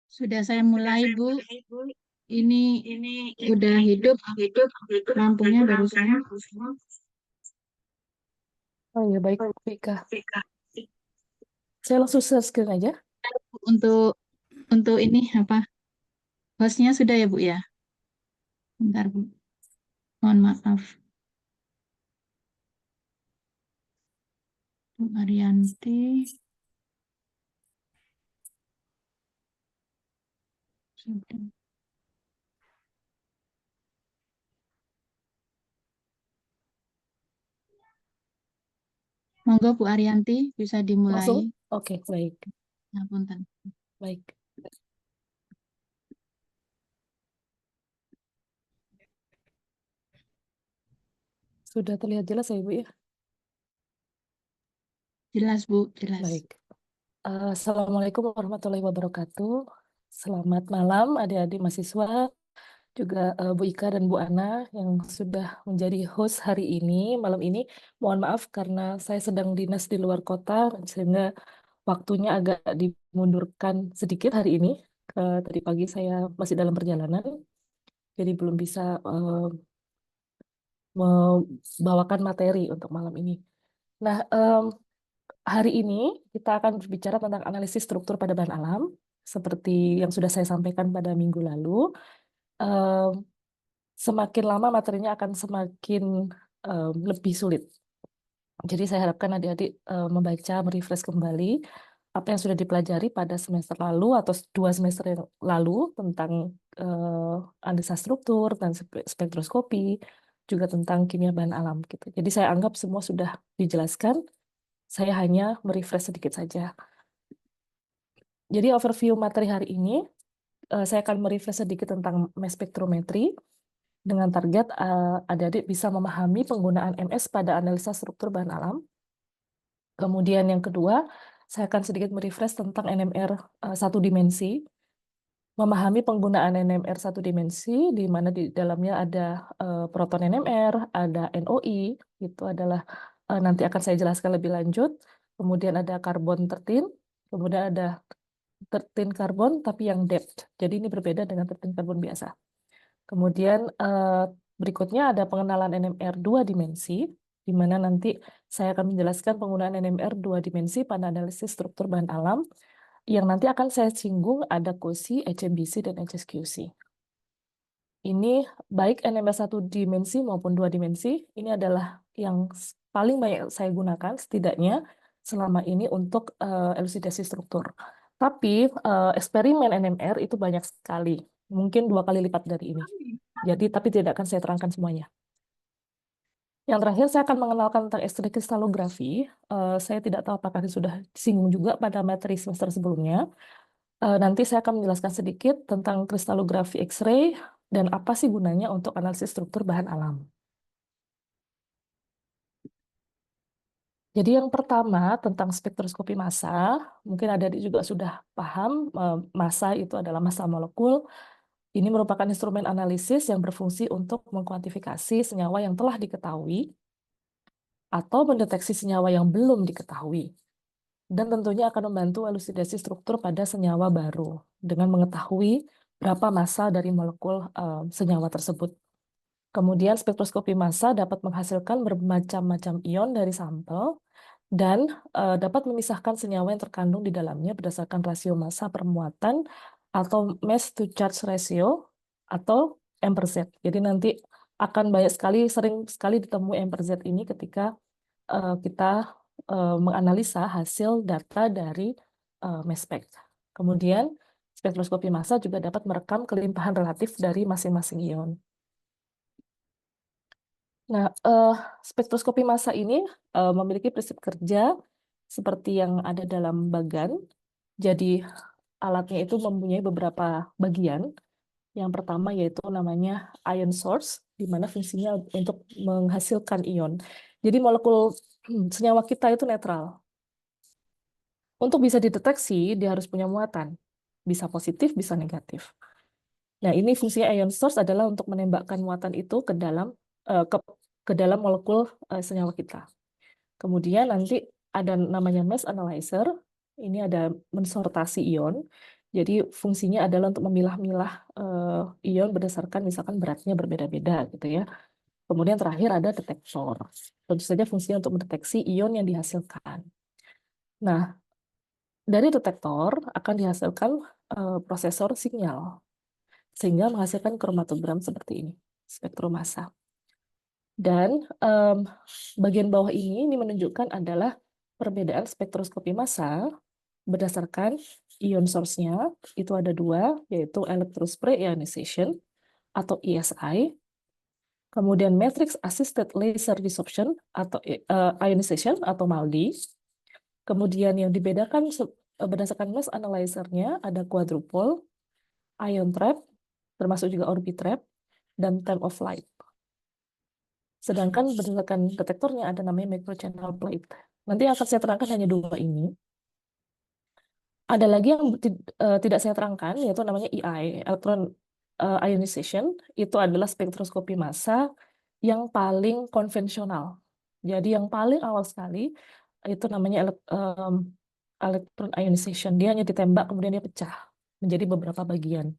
Sudah saya mulai, Bu. Ini udah hidup lampunya barusan. Oh ya baik, Vika. Saya langsung share screen aja. Untuk ini apa? Hostnya sudah ya, Bu ya? Bentar, Bu. Mohon maaf. Bu Arianti. Sudah. Monggo Bu Arianti bisa dimulai. Langsung? Oke, baik. Ngapunten. Baik. Sudah terlihat jelas ya, Ibu ya? Jelas, Bu, jelas. Baik. Assalamualaikum warahmatullahi wabarakatuh. Selamat malam adik-adik mahasiswa, juga Bu Ika dan Bu Ana yang sudah menjadi host hari ini, malam ini. Mohon maaf karena saya sedang dinas di luar kota, sehingga waktunya agak dimundurkan sedikit hari ini. Tadi pagi saya masih dalam perjalanan, jadi belum bisa membawakan materi untuk malam ini. Nah, hari ini kita akan berbicara tentang analisis struktur pada bahan alam, seperti yang sudah saya sampaikan pada minggu lalu. Em, Semakin lama materinya akan semakin lebih sulit. Jadi saya harapkan adik-adik membaca, merefresh kembali apa yang sudah dipelajari pada semester lalu atau 2 semester yang lalu tentang analisa struktur dan spektroskopi, juga tentang kimia bahan alam gitu. Jadi saya anggap semua sudah dijelaskan. Saya hanya merefresh sedikit saja. Jadi overview materi hari ini, saya akan merefresh sedikit tentang mass spektrometri dengan target adik-adik bisa memahami penggunaan MS pada analisa struktur bahan alam. Kemudian yang kedua, saya akan sedikit merefresh tentang NMR satu dimensi, memahami penggunaan NMR satu dimensi, di mana di dalamnya ada proton NMR, ada NOI, itu adalah nanti akan saya jelaskan lebih lanjut. Kemudian ada karbon 13, kemudian ada 13 karbon tapi yang depth. Jadi ini berbeda dengan 13 karbon biasa. Kemudian berikutnya ada pengenalan NMR dua dimensi, di mana nanti saya akan menjelaskan penggunaan NMR dua dimensi pada analisis struktur bahan alam, yang nanti akan saya singgung ada COSY, HMBC, dan HSQC. Ini baik NMR satu dimensi maupun dua dimensi, ini adalah yang paling banyak saya gunakan setidaknya selama ini untuk elusidasi struktur. Tapi eksperimen NMR itu banyak sekali, mungkin 2 kali lipat dari ini. Jadi, tapi tidak akan saya terangkan semuanya. Yang terakhir, saya akan mengenalkan tentang X-ray kristalografi. Saya tidak tahu apakah sudah disinggung juga pada materi semester sebelumnya. Nanti saya akan menjelaskan sedikit tentang kristalografi X-ray dan apa sih gunanya untuk analisis struktur bahan alam. Jadi yang pertama tentang spektroskopi massa, mungkin adik-adik juga sudah paham, massa itu adalah massa molekul. Ini merupakan instrumen analisis yang berfungsi untuk mengkuantifikasi senyawa yang telah diketahui atau mendeteksi senyawa yang belum diketahui. Dan tentunya akan membantu elusidasi struktur pada senyawa baru dengan mengetahui berapa massa dari molekul senyawa tersebut. Kemudian spektroskopi massa dapat menghasilkan bermacam-macam ion dari sampel dan dapat memisahkan senyawa yang terkandung di dalamnya berdasarkan rasio massa per muatan atau mass to charge ratio atau M per Z. Jadi nanti akan banyak sekali, sering sekali ditemui M per Z ini ketika kita menganalisa hasil data dari mass spec. Kemudian spektroskopi massa juga dapat merekam kelimpahan relatif dari masing-masing ion. Nah, spektroskopi massa ini memiliki prinsip kerja seperti yang ada dalam bagan. Jadi alatnya itu mempunyai beberapa bagian. Yang pertama yaitu namanya ion source, di mana fungsinya untuk menghasilkan ion. Jadi molekul senyawa kita itu netral. Untuk bisa dideteksi, dia harus punya muatan. Bisa positif, bisa negatif. Nah, ini fungsinya ion source adalah untuk menembakkan muatan itu ke dalam eh, ke, ke dalam molekul senyawa kita. Kemudian nanti ada namanya mass analyzer. Ini ada mensortasi ion. Jadi fungsinya adalah untuk memilah-milah ion berdasarkan misalkan beratnya berbeda-beda gitu ya. Kemudian terakhir ada detektor. Tentu saja fungsinya untuk mendeteksi ion yang dihasilkan. Nah, dari detektor akan dihasilkan prosesor sinyal sehingga menghasilkan kromatogram seperti ini, spektrum massa. Dan bagian bawah ini menunjukkan adalah perbedaan spektroskopi massa berdasarkan ion source-nya. Itu ada dua, yaitu electrospray ionization atau ESI, kemudian matrix assisted laser desorption atau ionization atau MALDI. Kemudian yang dibedakan berdasarkan mass analyzer-nya ada quadrupole, ion trap, termasuk juga orbit trap, dan time of flight. Sedangkan berdasarkan detektornya ada namanya microchannel plate. Nanti akan saya terangkan hanya dua ini. Ada lagi yang tidak saya terangkan, yaitu namanya EI, electron ionization. Itu adalah spektroskopi massa yang paling konvensional. Jadi yang paling awal sekali itu namanya electron ionization. Dia hanya ditembak kemudian dia pecah menjadi beberapa bagian.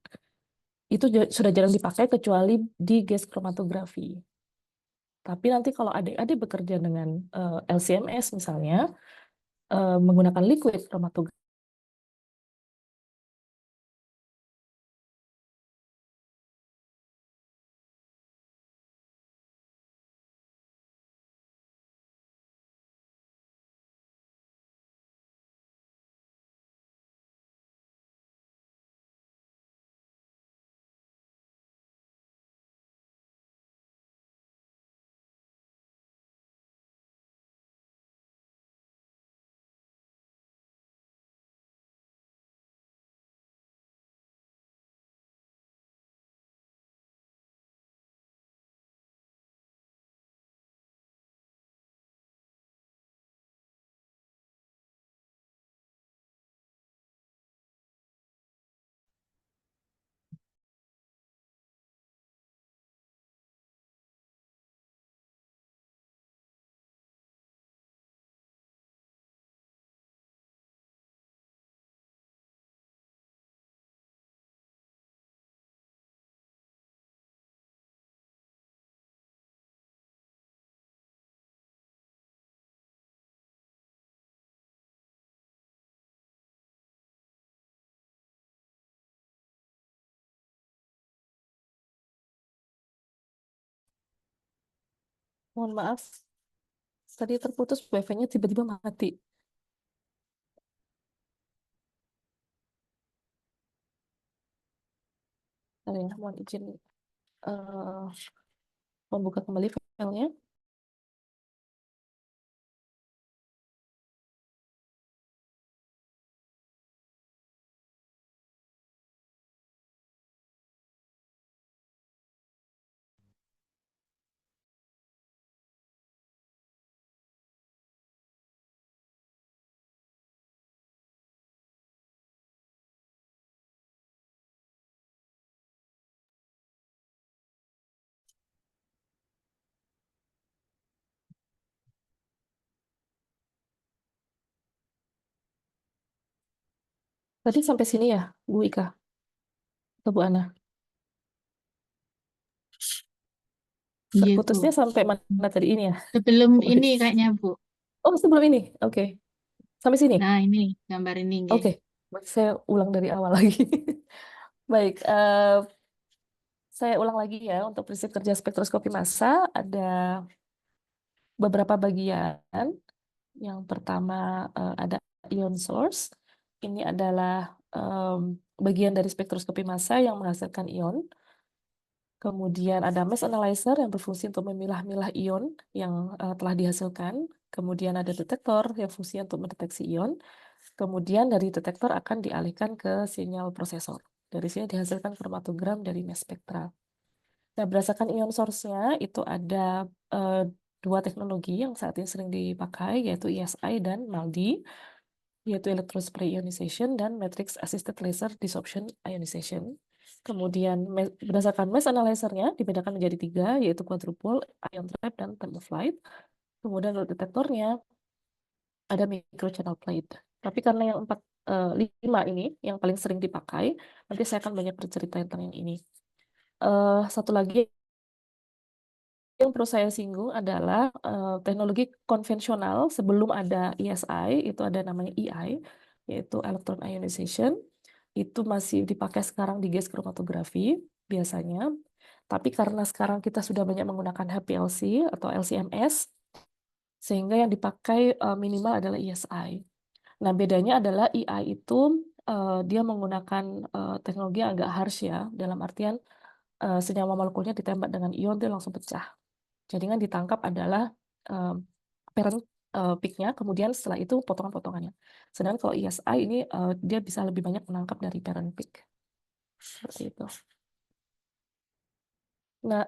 Itu sudah jarang dipakai kecuali di gas kromatografi. Tapi nanti kalau adik-adik bekerja dengan LCMS misalnya, menggunakan liquid kromatografi, mohon maaf, tadi terputus wifi-nya tiba-tiba mati. Bentar ya, mohon izin eh, membuka kembali filenya. Tadi sampai sini ya, Bu Ika atau Bu Ana? Iya, Bu. Terputusnya sampai mana tadi ini ya? Sebelum Baik. ini kayaknya, Bu. Oh, sebelum ini. Oke. Sampai sini. Nah, ini gambar ini, nggih. Oke. Baik, saya ulang dari awal lagi. Baik, saya ulang lagi ya untuk prinsip kerja spektroskopi massa ada beberapa bagian. Yang pertama ada ion source. Ini adalah bagian dari spektroskopi massa yang menghasilkan ion. Kemudian ada mass analyzer yang berfungsi untuk memilah-milah ion yang telah dihasilkan. Kemudian ada detektor yang fungsinya untuk mendeteksi ion. Kemudian dari detektor akan dialihkan ke sinyal prosesor. Dari sini dihasilkan kromatogram dari mass spectra. Nah, berdasarkan ion source-nya itu ada eh, dua teknologi yang saat ini sering dipakai, yaitu ESI dan MALDI, yaitu electrospray ionization dan matrix assisted laser desorption ionization. Kemudian berdasarkan mass analyzer-nya dibedakan menjadi tiga, yaitu quadrupole, ion trap, dan time of flight. Kemudian untuk detektornya ada microchannel plate. Tapi karena yang empat lima ini yang paling sering dipakai. Nanti saya akan banyak bercerita tentang yang ini. Satu lagi yang perlu saya singgung adalah teknologi konvensional sebelum ada ESI, itu ada namanya EI, yaitu electron ionization. Itu masih dipakai sekarang di gas kromatografi biasanya. Tapi karena sekarang kita sudah banyak menggunakan HPLC atau LC-MS, sehingga yang dipakai minimal adalah ESI. Nah, bedanya adalah EI itu dia menggunakan teknologi yang agak harsh ya, dalam artian senyawa molekulnya ditembak dengan ion dia langsung pecah. Jadi yang ditangkap adalah um, parent peak-nya, kemudian setelah itu potongan-potongannya. Sedangkan kalau ESI ini dia bisa lebih banyak menangkap dari parent peak. Seperti itu. Nah,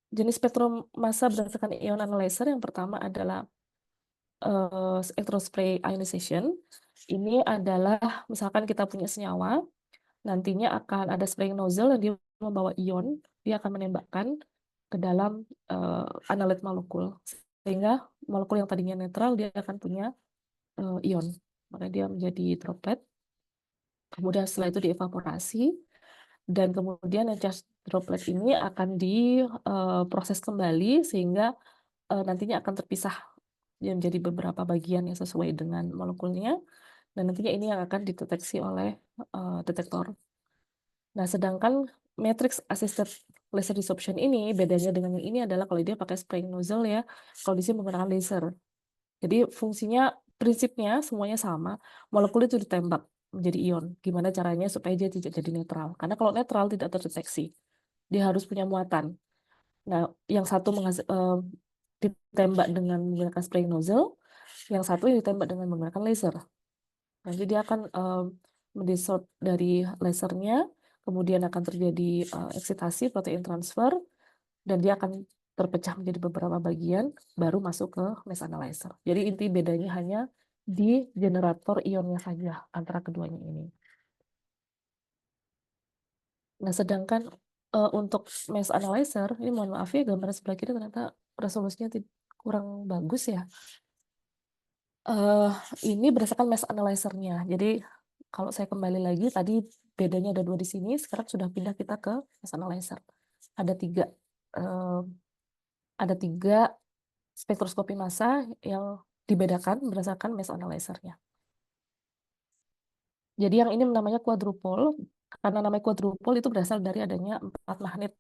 jenis spektrum massa berdasarkan ion analyzer yang pertama adalah spectrospray ionization. Ini adalah misalkan kita punya senyawa, nantinya akan ada spraying nozzle yang dia membawa ion, dia akan menembakkan ke dalam analyte molekul, sehingga molekul yang tadinya netral dia akan punya ion, maka dia menjadi droplet. Kemudian setelah itu dievaporasi, dan kemudian yang charged droplet ini akan diproses kembali sehingga nantinya akan terpisah menjadi beberapa bagian yang sesuai dengan molekulnya, dan nantinya ini yang akan dideteksi oleh detektor. Nah, sedangkan matrix assisted laser desorption ini bedanya dengan yang ini adalah kalau dia pakai spraying nozzle ya, kalau di sini menggunakan laser. Jadi fungsinya, prinsipnya semuanya sama, molekul itu ditembak menjadi ion. Gimana caranya supaya dia tidak jadi netral? Karena kalau netral tidak terdeteksi, dia harus punya muatan. Nah, yang satu ditembak dengan menggunakan spraying nozzle, yang satu ditembak dengan menggunakan laser. Nanti dia akan mendisort dari lasernya, kemudian akan terjadi eksitasi protein transfer, dan dia akan terpecah menjadi beberapa bagian, baru masuk ke mass analyzer. Jadi inti bedanya hanya di generator ionnya saja antara keduanya ini. Nah, sedangkan untuk mass analyzer, ini mohon maaf ya, gambar sebelah kiri ternyata resolusinya kurang bagus ya. Ini berdasarkan mass analyzer-nya. Jadi kalau saya kembali lagi, tadi bedanya ada dua di sini, sekarang sudah pindah kita ke mass analyzer. Ada tiga, eh, ada tiga spektroskopi massa yang dibedakan berdasarkan mass analyzer-nya. Jadi yang ini namanya quadrupole, karena namanya quadrupole itu berasal dari adanya 4 magnet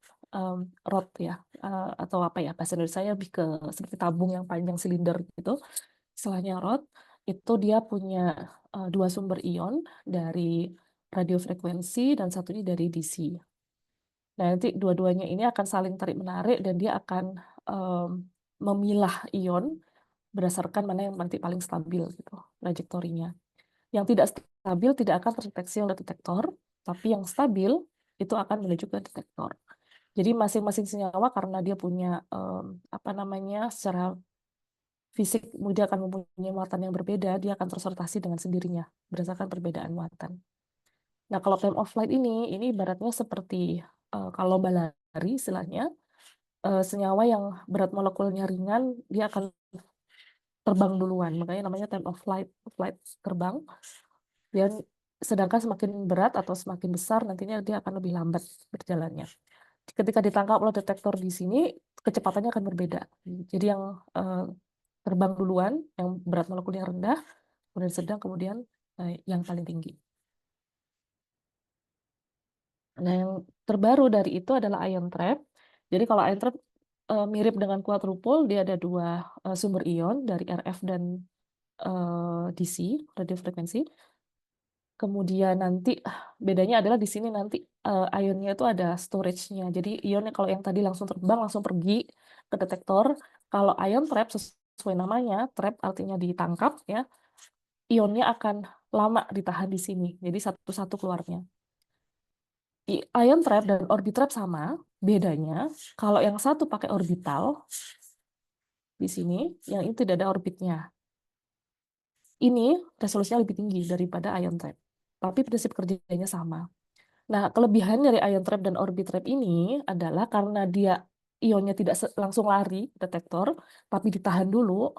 rod ya, atau apa ya, bahasa Indonesia lebih ke seperti tabung yang panjang silinder gitu. Istilahnya rod, itu dia punya 2 sumber ion dari radiofrekuensi dan satunya dari DC. Nah, nanti dua-duanya ini akan saling tarik-menarik dan dia akan memilah ion berdasarkan mana yang nanti paling stabil gitu trajektorinya. Yang tidak stabil tidak akan terdeteksi oleh detektor, tapi yang stabil itu akan menuju ke detektor. Jadi masing-masing senyawa karena dia punya apa namanya, secara fisik dia akan mempunyai muatan yang berbeda, dia akan tersortasi dengan sendirinya berdasarkan perbedaan muatan. Nah, kalau time of flight ini ibaratnya seperti kalau lari istilahnya, senyawa yang berat molekulnya ringan dia akan terbang duluan, makanya namanya time of flight, flight terbang. Dan sedangkan semakin berat atau semakin besar nantinya dia akan lebih lambat berjalannya. Ketika ditangkap oleh detektor di sini, kecepatannya akan berbeda. Jadi yang terbang duluan, yang berat molekulnya rendah, kemudian sedang, kemudian yang paling tinggi. Nah, yang terbaru dari itu adalah ion trap. Jadi kalau ion trap mirip dengan quadrupole, dia ada 2 sumber ion dari RF dan DC, radiofrekuensi. Kemudian nanti bedanya adalah di sini nanti ionnya itu ada storage-nya. Jadi ionnya kalau yang tadi langsung terbang, langsung pergi ke detektor. Kalau ion trap sesuai namanya, trap artinya ditangkap ya, ionnya akan lama ditahan di sini. Jadi satu-satu keluarnya. Ion trap dan orbit trap sama, bedanya kalau yang satu pakai orbital di sini, yang ini tidak ada orbitnya. Ini resolusinya lebih tinggi daripada ion trap, tapi prinsip kerjanya sama. Nah, kelebihan dari ion trap dan orbit trap ini adalah karena dia ionnya tidak langsung lari detektor, tapi ditahan dulu,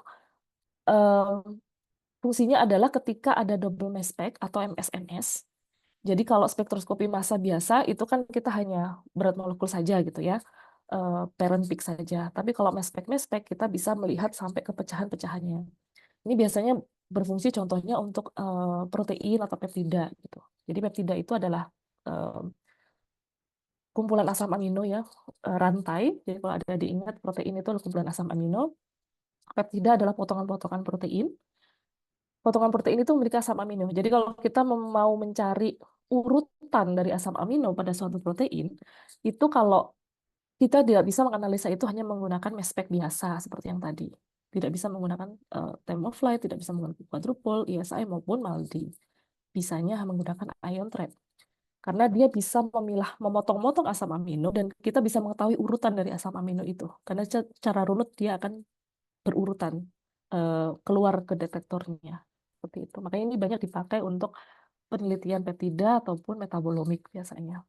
Fungsinya adalah ketika ada double mass spec atau MSMS. Jadi kalau spektroskopi massa biasa itu kan kita hanya berat molekul saja gitu ya, parent peak saja. Tapi kalau mass spec kita bisa melihat sampai ke pecahan-pecahannya. Ini biasanya berfungsi contohnya untuk protein atau peptida gitu. Jadi peptida itu adalah eh, kumpulan asam amino ya, rantai. Jadi kalau ada diingat protein itu adalah kumpulan asam amino, peptida adalah potongan-potongan protein. Potongan protein itu memiliki asam amino. Jadi kalau kita mau mencari urutan dari asam amino pada suatu protein, itu kalau kita tidak bisa menganalisa itu hanya menggunakan mass spec biasa seperti yang tadi. Tidak bisa menggunakan time of flight, tidak bisa menggunakan quadrupole, ESI maupun MALDI. Bisanya menggunakan ion trap. Karena dia bisa memilah, memotong-motong asam amino dan kita bisa mengetahui urutan dari asam amino itu. Karena secara runut dia akan berurutan keluar ke detektornya. Seperti itu. Makanya ini banyak dipakai untuk penelitian peptida ataupun metabolomik biasanya.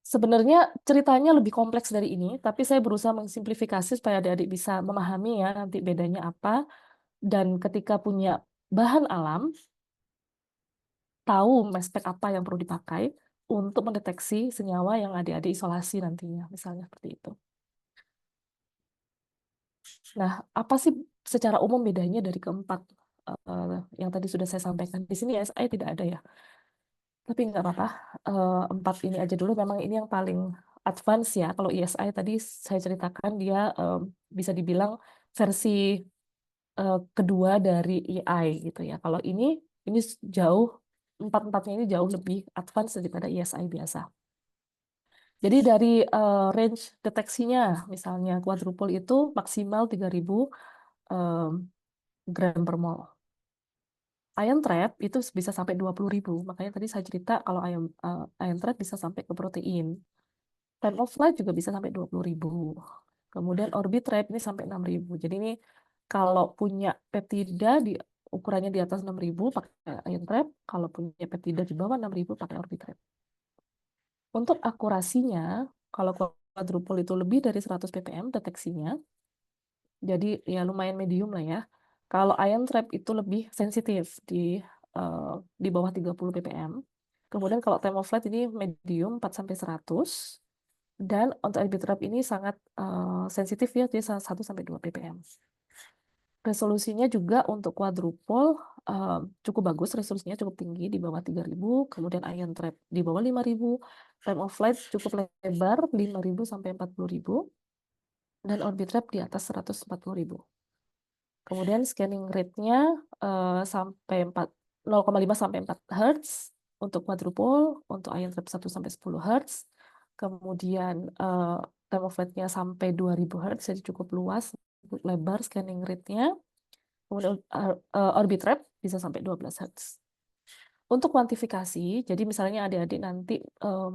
Sebenarnya ceritanya lebih kompleks dari ini, tapi saya berusaha mensimplifikasi supaya adik-adik bisa memahami ya nanti bedanya apa. Dan ketika punya bahan alam, tahu spek apa yang perlu dipakai untuk mendeteksi senyawa yang adik-adik isolasi nantinya, misalnya seperti itu. Nah, apa sih secara umum bedanya dari keempat yang tadi sudah saya sampaikan? Di sini SI tidak ada ya, tapi nggak apa-apa. Empat ini aja dulu, memang ini yang paling advance ya. Kalau ESI tadi saya ceritakan dia bisa dibilang versi kedua dari AI gitu ya. Kalau ini jauh empat-empatnya ini jauh lebih advance daripada ESI biasa. Jadi dari range deteksinya, misalnya quadruple itu maksimal 3.000 em, gram per mol. Ion trap itu bisa sampai 20.000. Makanya tadi saya cerita kalau ion trap bisa sampai ke protein. Time of flight juga bisa sampai 20.000. Kemudian orbit trap ini sampai 6.000. Jadi ini kalau punya peptida di ukurannya di atas 6.000 pakai ion trap, kalau punya peptida di bawah 6.000 pakai orbit trap. Untuk akurasinya, kalau quadruple itu lebih dari 100 ppm deteksinya, jadi ya lumayan medium lah ya. Kalau ion trap itu lebih sensitif eh, di bawah 30 ppm. Kemudian kalau time of flight ini medium 4 sampai 100 dan untuk orbit trap ini sangat sensitif ya, dia 1 sampai 2 ppm. Resolusinya juga untuk quadruple cukup bagus, resolusinya cukup tinggi di bawah 3.000, kemudian ion trap di bawah 5.000, time of flight cukup lebar 5.000 sampai 40.000, dan orbit trap di atas 140.000. Kemudian scanning rate-nya sampai 0,5 sampai 4 Hz untuk quadruple, untuk ion trap 1 sampai 10 Hz. Kemudian time of flight-nya sampai 2.000 Hz, jadi cukup luas, cukup lebar scanning rate-nya. Kemudian orbit trap bisa sampai 12 Hz. Untuk kuantifikasi, jadi misalnya adik-adik nanti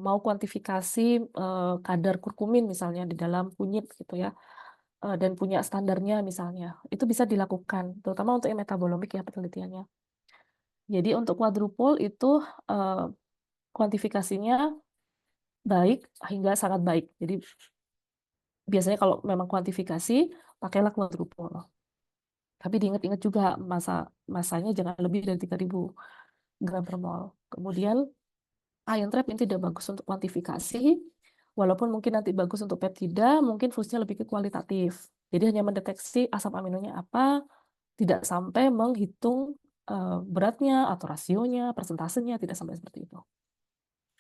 mau kuantifikasi kadar kurkumin misalnya di dalam kunyit gitu ya, dan punya standarnya misalnya, itu bisa dilakukan, terutama untuk yang metabolomik ya penelitiannya. Jadi untuk quadruple itu eh, kuantifikasinya baik hingga sangat baik. Jadi biasanya kalau memang kuantifikasi, pakailah quadruple. Tapi diingat-ingat juga masanya jangan lebih dari 3.000 gram per mol. Kemudian ion trap ini tidak bagus untuk kuantifikasi, walaupun mungkin nanti bagus untuk peptida, mungkin fungsinya lebih ke kualitatif. Jadi hanya mendeteksi asam aminonya apa, tidak sampai menghitung beratnya atau rasionya, persentasenya, tidak sampai seperti itu.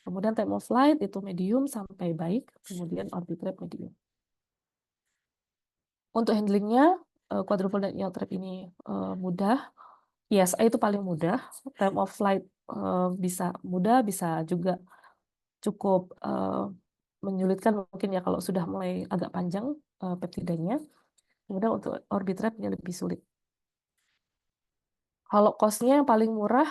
Kemudian time of flight itu medium sampai baik, kemudian orbit trap medium. Untuk handlingnya, quadruple dan ion trap ini mudah. ESI itu paling mudah. Time of flight bisa mudah, bisa juga cukup menyulitkan mungkin ya kalau sudah mulai agak panjang peptidanya. Kemudian untuk orbit trap-nya lebih sulit. Kalau cost-nya yang paling murah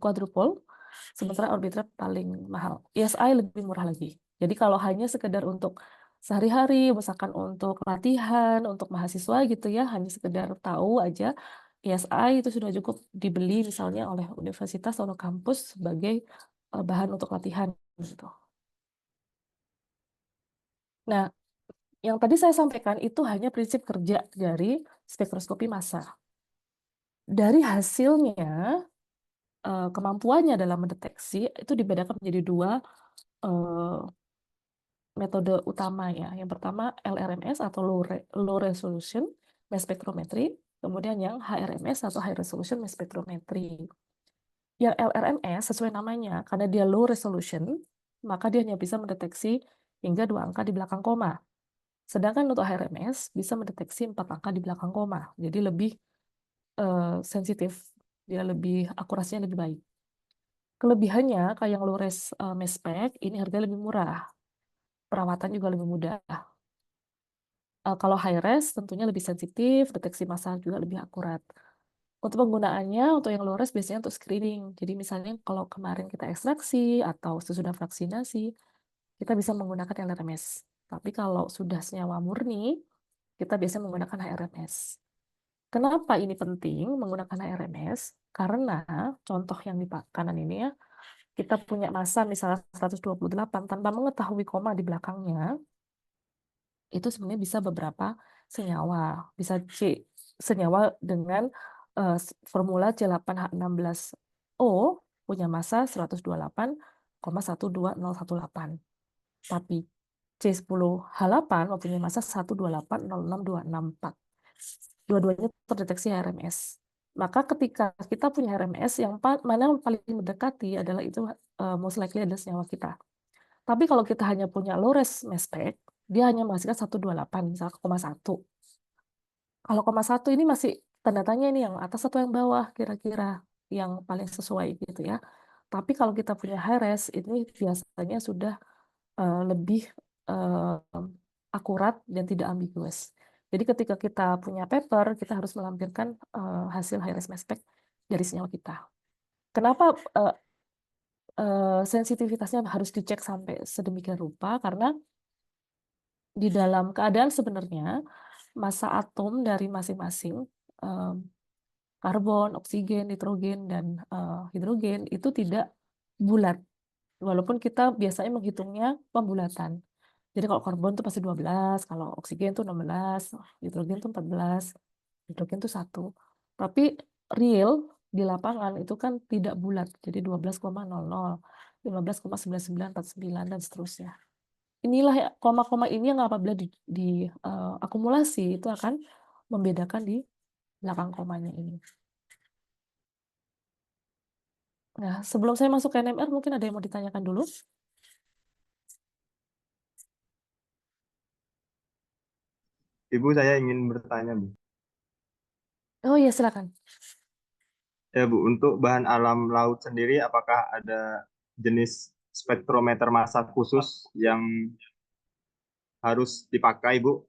quadruple, sementara orbit trap paling mahal. ESI lebih murah lagi. Jadi kalau hanya sekedar untuk sehari-hari, misalkan untuk latihan, untuk mahasiswa gitu ya, hanya sekedar tahu aja, ESI itu sudah cukup dibeli misalnya oleh universitas atau kampus sebagai bahan untuk latihan gitu. Nah, yang tadi saya sampaikan itu hanya prinsip kerja dari spektroskopi massa. dari hasilnya, kemampuannya dalam mendeteksi itu dibedakan menjadi dua eh, metode utama ya. Yang pertama LRMS atau low resolution mass spectrometry, kemudian yang HRMS atau high resolution mass spectrometry. Yang LRMS sesuai namanya, karena dia low resolution, maka dia hanya bisa mendeteksi hingga 2 angka di belakang koma. Sedangkan untuk HRMS bisa mendeteksi 4 angka di belakang koma. Jadi lebih sensitif, dia lebih akurasinya lebih baik. Kelebihannya kayak yang low res mass spec ini harganya lebih murah, perawatan juga lebih mudah. Kalau high res tentunya lebih sensitif, deteksi massa juga lebih akurat. Untuk penggunaannya, untuk yang low res biasanya untuk screening. Jadi misalnya kalau kemarin kita ekstraksi atau sesudah vaksinasi, kita bisa menggunakan LRMS. Tapi kalau sudah senyawa murni, kita biasanya menggunakan HRMS. Kenapa ini penting menggunakan HRMS? Karena contoh yang di kanan ini ya, kita punya massa misalnya 128 tanpa mengetahui koma di belakangnya, itu sebenarnya bisa beberapa senyawa. Bisa senyawa dengan formula C8H16O punya massa 128,12018. Tapi C10H8 mempunyai massa 128,06264. Dua-duanya terdeteksi RMS. Maka ketika kita punya RMS, yang mana yang paling mendekati adalah itu most likely adalah senyawa kita. Tapi kalau kita hanya punya low res mass spec, dia hanya menghasilkan 128, misalnya 0,1. Kalau 0,1 ini masih tanda tanya ini yang atas atau yang bawah kira-kira yang paling sesuai gitu ya. Tapi kalau kita punya high res, ini biasanya sudah lebih akurat dan tidak ambiguous. Jadi ketika kita punya paper, kita harus melampirkan hasil high res mass spec dari senyawa kita. Kenapa sensitivitasnya harus dicek sampai sedemikian rupa? Karena di dalam keadaan sebenarnya massa atom dari masing-masing um, karbon, oksigen, nitrogen, dan hidrogen itu tidak bulat. Walaupun kita biasanya menghitungnya pembulatan. Jadi kalau karbon itu pasti 12, kalau oksigen itu 16, hidrogen itu 14, hidrogen itu 1. Tapi real di lapangan itu kan tidak bulat. Jadi 12,00, 15,9949 dan seterusnya. Inilah ya, koma-koma ini yang apabila akumulasi itu akan membedakan di belakang komanya ini. Nah, sebelum saya masuk ke NMR, mungkin ada yang mau ditanyakan dulu? Ibu, saya ingin bertanya, Bu. Oh iya, silakan. Ya, Bu, untuk bahan alam laut sendiri, apakah ada jenis spektrometer massa khusus yang harus dipakai, Bu?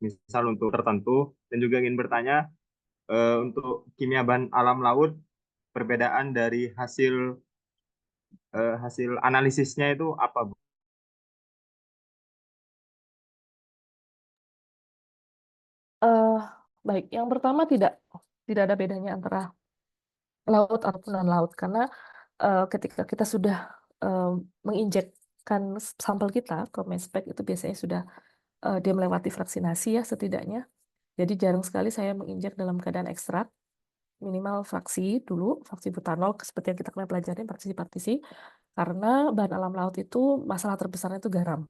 Misal untuk tertentu. Dan juga ingin bertanya, untuk kimia bahan alam laut, perbedaan dari hasil analisisnya itu apa, Bu? Eh, Baik, yang pertama tidak ada bedanya antara laut ataupun non laut karena ketika kita sudah eh, menginjekkan sampel kita ke mass spec itu biasanya sudah dia melewati vaksinasi ya setidaknya. Jadi jarang sekali saya menginjek dalam keadaan ekstrak, minimal fraksi dulu, fraksi butanol seperti yang kita kemarin pelajarin partisi-partisi, karena bahan alam laut itu masalah terbesarnya itu garam.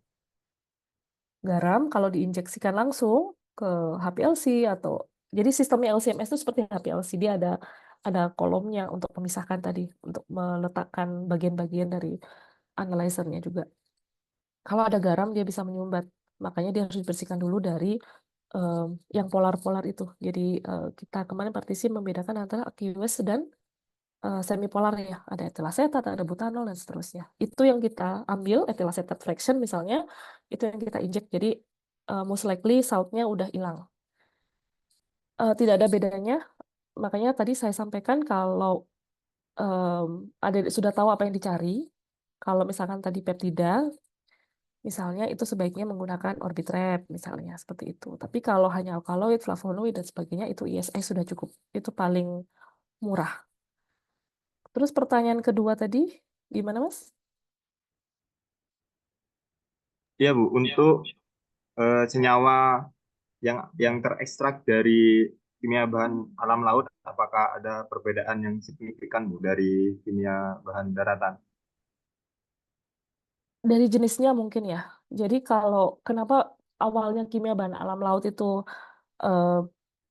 Garam kalau diinjeksikan langsung ke HPLC atau jadi sistemnya LCMS itu seperti HPLC, dia ada kolomnya untuk memisahkan tadi, untuk meletakkan bagian-bagian dari analyzernya juga. Kalau ada garam dia bisa menyumbat, makanya dia harus dibersihkan dulu dari em, yang polar-polar itu. Jadi kita kemarin partisi membedakan antara aqueous dan semipolar ya. Ada etilacetat, ada butanol dan seterusnya. Itu yang kita ambil etilacetat fraction misalnya, itu yang kita injek. Jadi most likely saltnya udah hilang. Tidak ada bedanya. Makanya tadi saya sampaikan kalau em, ada sudah tahu apa yang dicari. Kalau misalkan tadi peptida, misalnya itu sebaiknya menggunakan Orbitrap misalnya seperti itu. Tapi kalau hanya alkaloid, flavonoid dan sebagainya itu ISA sudah cukup. Itu paling murah. Terus pertanyaan kedua tadi gimana Mas? Ya, Bu, untuk senyawa yang terekstrak dari kimia bahan alam laut apakah ada perbedaan yang signifikan Bu dari kimia bahan daratan? Dari jenisnya mungkin ya. Jadi kalau kenapa awalnya kimia bahan alam laut itu eh,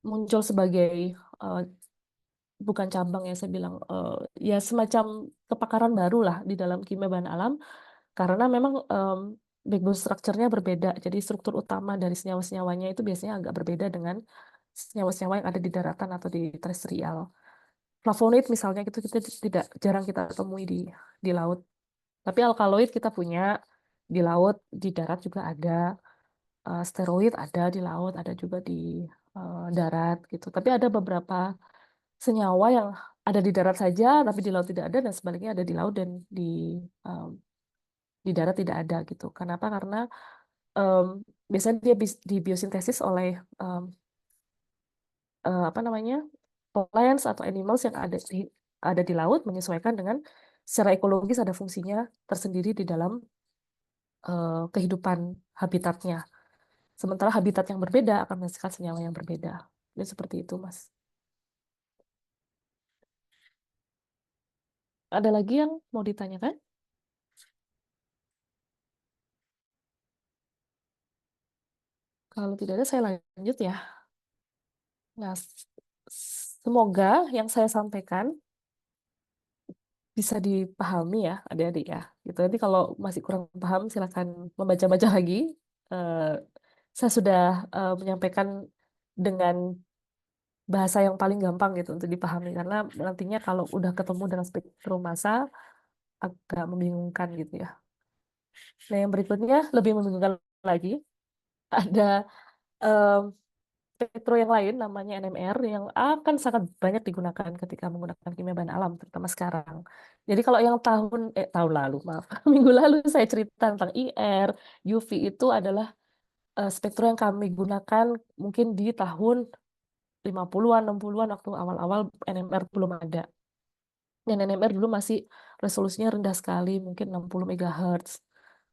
muncul sebagai eh, bukan cabang ya saya bilang ya semacam kepakaran baru lah di dalam kimia bahan alam karena memang backbone structure-nya berbeda. Jadi struktur utama dari senyawa-senyawanya itu biasanya agak berbeda dengan senyawa-senyawa yang ada di daratan atau di terestrial. Flavonoid misalnya itu kita tidak jarang kita temui di laut. Tapi alkaloid kita punya di laut, di darat juga ada. Steroid ada di laut, ada juga di darat gitu. Tapi ada beberapa senyawa yang ada di darat saja, tapi di laut tidak ada, dan sebaliknya ada di laut dan um, di darat tidak ada gitu. Kenapa? Karena um, biasanya dia di biosintesis oleh apa namanya plants atau animals yang ada di laut menyesuaikan dengan secara ekologis ada fungsinya tersendiri di dalam kehidupan habitatnya. Sementara habitat yang berbeda akan menghasilkan senyawa yang berbeda. Jadi seperti itu, Mas. Ada lagi yang mau ditanyakan? Kalau tidak ada, saya lanjut ya. Nah, semoga yang saya sampaikan bisa dipahami ya, adik-adik ya. Gitu. Nanti kalau masih kurang paham, silakan membaca-baca lagi. Eh, saya sudah menyampaikan dengan bahasa yang paling gampang gitu untuk dipahami karena nantinya kalau udah ketemu dengan spektrum massa agak membingungkan gitu ya. Nah, yang berikutnya lebih membingungkan lagi ada em, spektrum yang lain namanya NMR yang akan sangat banyak digunakan ketika menggunakan kimia bahan alam terutama sekarang. Jadi kalau yang tahun lalu maaf minggu lalu saya cerita tentang IR, UV itu adalah spektrum yang kami gunakan mungkin di tahun 50-an, 60-an waktu awal-awal NMR belum ada. Dan NMR dulu masih resolusinya rendah sekali, mungkin 60 MHz.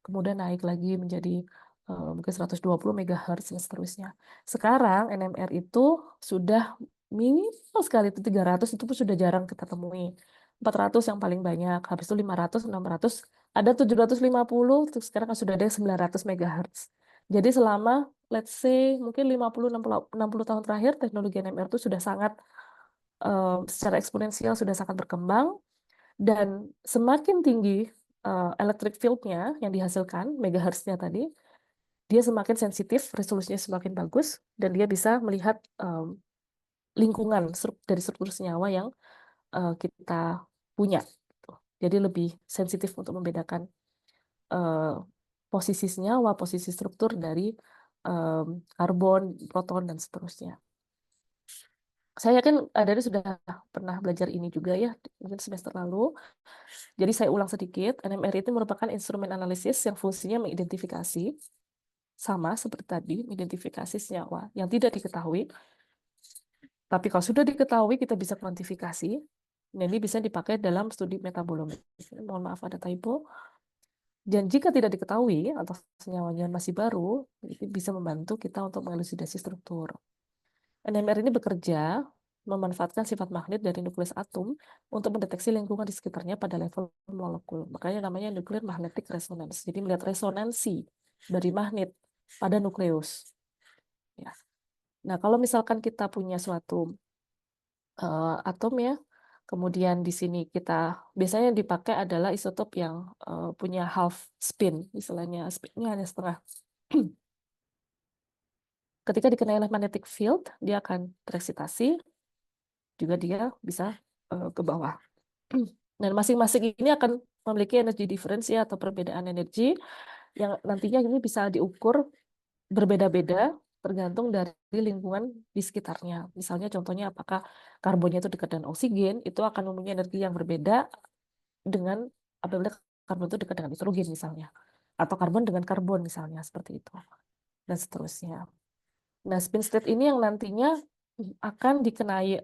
Kemudian naik lagi menjadi mungkin 120 MHz dan seterusnya. Sekarang NMR itu sudah minimal sekali, itu 300 itu pun sudah jarang kita temui. 400 yang paling banyak, habis itu 500, 600, ada 750, terus sekarang sudah ada 900 MHz. Jadi selama let's say mungkin 50 60 tahun terakhir teknologi NMR itu sudah sangat secara eksponensial sudah sangat berkembang dan semakin tinggi electric field-nya yang dihasilkan megahertz-nya tadi, dia semakin sensitif, resolusinya semakin bagus dan dia bisa melihat lingkungan dari struktur senyawa yang kita punya. Jadi lebih sensitif untuk membedakan posisi senyawa, posisi struktur dari karbon, proton dan seterusnya. Saya yakin Adari sudah pernah belajar ini juga ya, mungkin semester lalu. Jadi saya ulang sedikit, NMR itu merupakan instrumen analisis yang fungsinya mengidentifikasi, sama seperti tadi, mengidentifikasi senyawa yang tidak diketahui. Tapi kalau sudah diketahui, kita bisa kuantifikasi. Dan ini bisa dipakai dalam studi metabolomi. Mohon maaf ada typo. Dan jika tidak diketahui atau senyawanya masih baru, itu bisa membantu kita untuk mengelucidasi struktur. NMR ini bekerja memanfaatkan sifat magnet dari nukleus atom untuk mendeteksi lingkungan di sekitarnya pada level molekul. Makanya namanya nuclear magnetic resonance. Jadi melihat resonansi dari magnet pada nukleus. Ya. Nah, kalau misalkan kita punya suatu atom ya, kemudian di sini kita biasanya yang dipakai adalah isotop yang punya half spin, istilahnya spinnya hanya setengah. Ketika dikenai oleh magnetic field, dia akan tereksitasi, juga dia bisa ke bawah. Dan masing-masing ini akan memiliki energi difference ya, atau perbedaan energi yang nantinya ini bisa diukur berbeda-beda tergantung dari lingkungan di sekitarnya. Misalnya contohnya apakah karbonnya itu dekat dengan oksigen, itu akan mempunyai energi yang berbeda dengan apabila karbon itu dekat dengan nitrogen misalnya. Atau karbon dengan karbon misalnya, seperti itu. Dan seterusnya. Nah, spin state ini yang nantinya akan dikenai,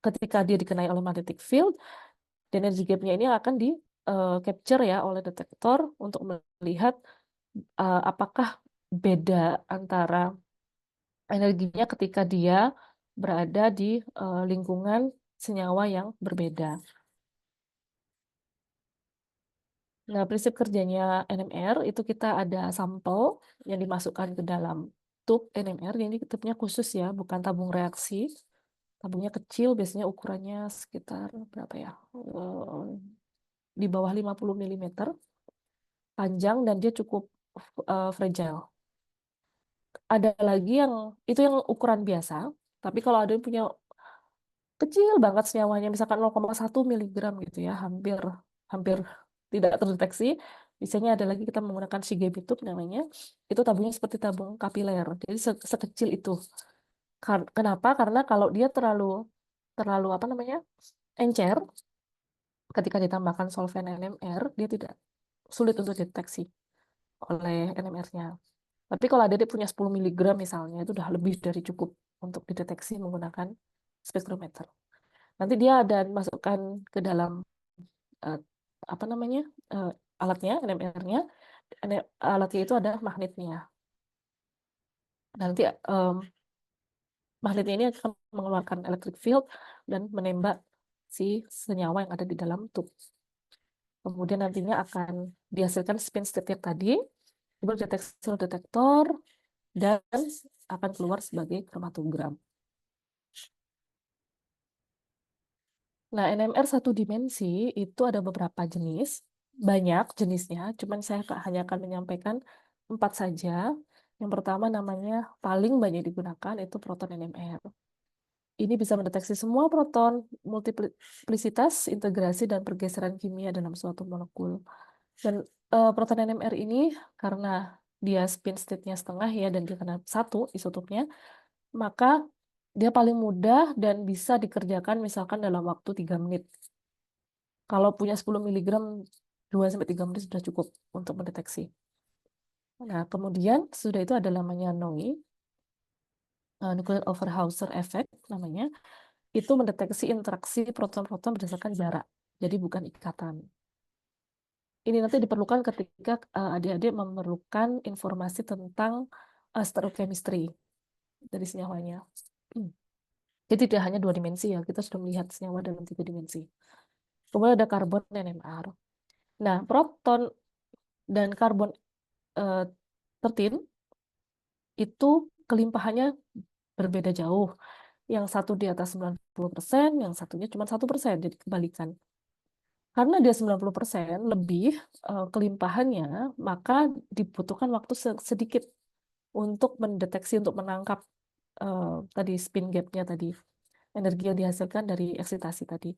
ketika dia dikenai oleh magnetic field, dan energi gap-nya ini akan di capture ya oleh detektor untuk melihat apakah beda antara energinya ketika dia berada di lingkungan senyawa yang berbeda. Nah, prinsip kerjanya NMR itu kita ada sampel yang dimasukkan ke dalam tube NMR. Ini tubnya khusus ya, bukan tabung reaksi. Tabungnya kecil, biasanya ukurannya sekitar berapa ya? Di bawah 50 mm panjang dan dia cukup fragile. Ada lagi yang itu yang ukuran biasa, tapi kalau ada yang punya kecil banget senyawanya, misalkan 0,1 miligram gitu ya, hampir hampir tidak terdeteksi. Biasanya ada lagi kita menggunakan Shigemi tube namanya, itu tabungnya seperti tabung kapiler, jadi sekecil itu. Kenapa? Karena kalau dia terlalu terlalu apa namanya encer, ketika ditambahkan solvent NMR, dia tidak sulit untuk deteksi oleh NMR-nya. Tapi kalau adik punya 10 miligram misalnya, itu udah lebih dari cukup untuk dideteksi menggunakan spektrometer. Nanti dia ada masukkan ke dalam eh, apa namanya alatnya, NMR-nya. Alatnya itu ada magnetnya. Nanti magnetnya ini akan mengeluarkan electric field dan menembak si senyawa yang ada di dalam tube. Kemudian nantinya akan dihasilkan spin state yang tadi, berdeteksi oleh detektor, dan akan keluar sebagai kromatogram. Nah, NMR satu dimensi itu ada beberapa jenis, banyak jenisnya, cuman saya hanya akan menyampaikan 4 saja. Yang pertama namanya paling banyak digunakan itu proton NMR. Ini bisa mendeteksi semua proton, multiplisitas, integrasi, dan pergeseran kimia dalam suatu molekul. Dan proton NMR ini karena dia spin state-nya setengah ya, dan dia kena satu isotopnya, maka dia paling mudah dan bisa dikerjakan misalkan dalam waktu 3 menit. Kalau punya 10 miligram, 2-3 menit sudah cukup untuk mendeteksi. Nah, kemudian sudah itu ada namanya NOI, Nuclear Overhauser Effect namanya. Itu mendeteksi interaksi proton-proton berdasarkan jarak. Jadi bukan ikatan. Ini nanti diperlukan ketika adik-adik memerlukan informasi tentang stereochemistry dari senyawanya. Jadi tidak hanya 2 dimensi ya, kita sudah melihat senyawa dalam 3 dimensi. Kemudian ada karbon NMR. Nah, proton dan karbon 13 itu kelimpahannya berbeda jauh. Yang satu di atas 90%, yang satunya cuma 1%, jadi kebalikan. Karena dia 90% lebih kelimpahannya, maka dibutuhkan waktu sedikit untuk mendeteksi, untuk menangkap tadi spin gap-nya tadi, energi yang dihasilkan dari eksitasi tadi.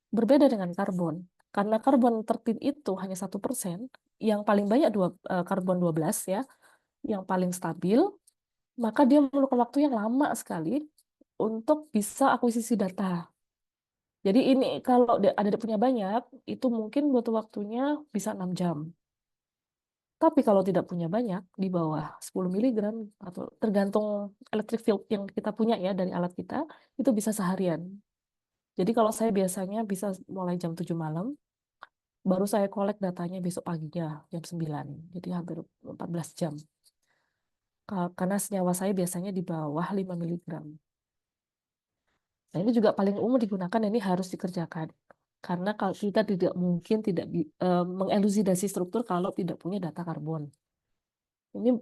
Berbeda dengan karbon. Karena karbon 13 itu hanya 1%, yang paling banyak karbon 12 ya, yang paling stabil, maka dia memerlukan waktu yang lama sekali untuk bisa akuisisi data. Jadi ini kalau ada punya banyak, itu mungkin butuh waktunya bisa 6 jam. Tapi kalau tidak punya banyak, di bawah 10 miligram, atau tergantung electric field yang kita punya ya dari alat kita, itu bisa seharian. Jadi kalau saya biasanya bisa mulai jam 7 malam, baru saya kolek datanya besok paginya, jam 9. Jadi hampir 14 jam. Karena senyawa saya biasanya di bawah 5 miligram. Nah, ini juga paling umum digunakan, ini harus dikerjakan. Karena kalau kita tidak mungkin tidak mengelusidasi struktur kalau tidak punya data karbon. Ini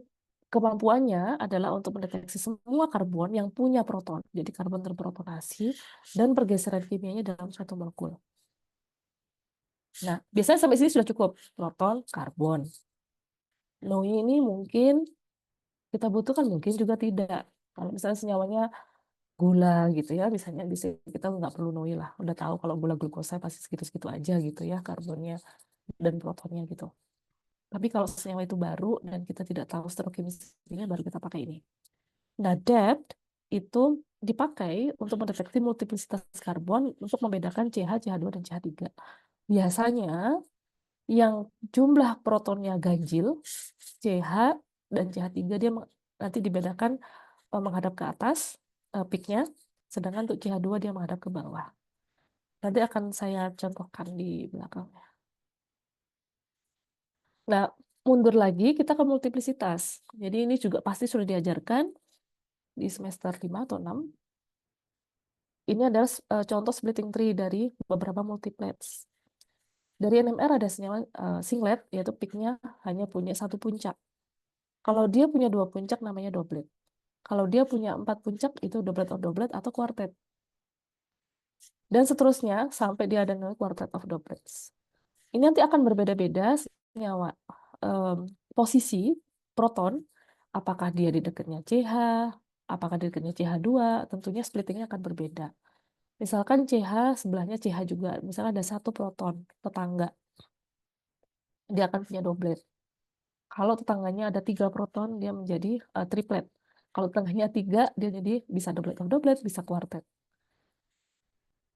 kemampuannya adalah untuk mendeteksi semua karbon yang punya proton. Jadi karbon terprotonasi dan pergeseran kimianya dalam suatu molekul. Nah, biasanya sampai sini sudah cukup. Proton, karbon. NOI ini mungkin kita butuhkan, mungkin juga tidak. Kalau misalnya senyawanya gula gitu ya, misalnya bisa kita nggak perlu NOI lah. Udah tahu kalau gula glukosa pasti segitu-segitu aja gitu ya, karbonnya dan protonnya gitu. Tapi kalau senyawa itu baru dan kita tidak tahu stereochemistry-nya, baru kita pakai ini. Nah, DEPT itu dipakai untuk mendeteksi multiplisitas karbon untuk membedakan CH, CH2, dan CH3. Biasanya yang jumlah protonnya ganjil, CH dan CH3 dia nanti dibedakan menghadap ke atas peak-nya, sedangkan untuk CH2 dia menghadap ke bawah. Nanti akan saya contohkan di belakangnya. Nah, mundur lagi kita ke multiplisitas. Jadi ini juga pasti sudah diajarkan di semester 5 atau 6. ini adalah contoh splitting tree dari beberapa multiplets. Dari NMR ada senyawa singlet, yaitu peaknya hanya punya satu puncak. Kalau dia punya dua puncak namanya doublet. Kalau dia punya 4 puncak itu doublet of doublet atau quartet. Dan seterusnya sampai dia ada quartet of doublets. Ini nanti akan berbeda-beda senyawa posisi proton, apakah dia di dekatnya CH, apakah di dekatnya CH2, tentunya splittingnya akan berbeda. Misalkan CH sebelahnya CH juga, misalnya ada satu proton tetangga, dia akan punya doublet. Kalau tetangganya ada 3 proton, dia menjadi triplet. Kalau tetangganya 3, dia jadi bisa doublet of doublet, bisa quartet.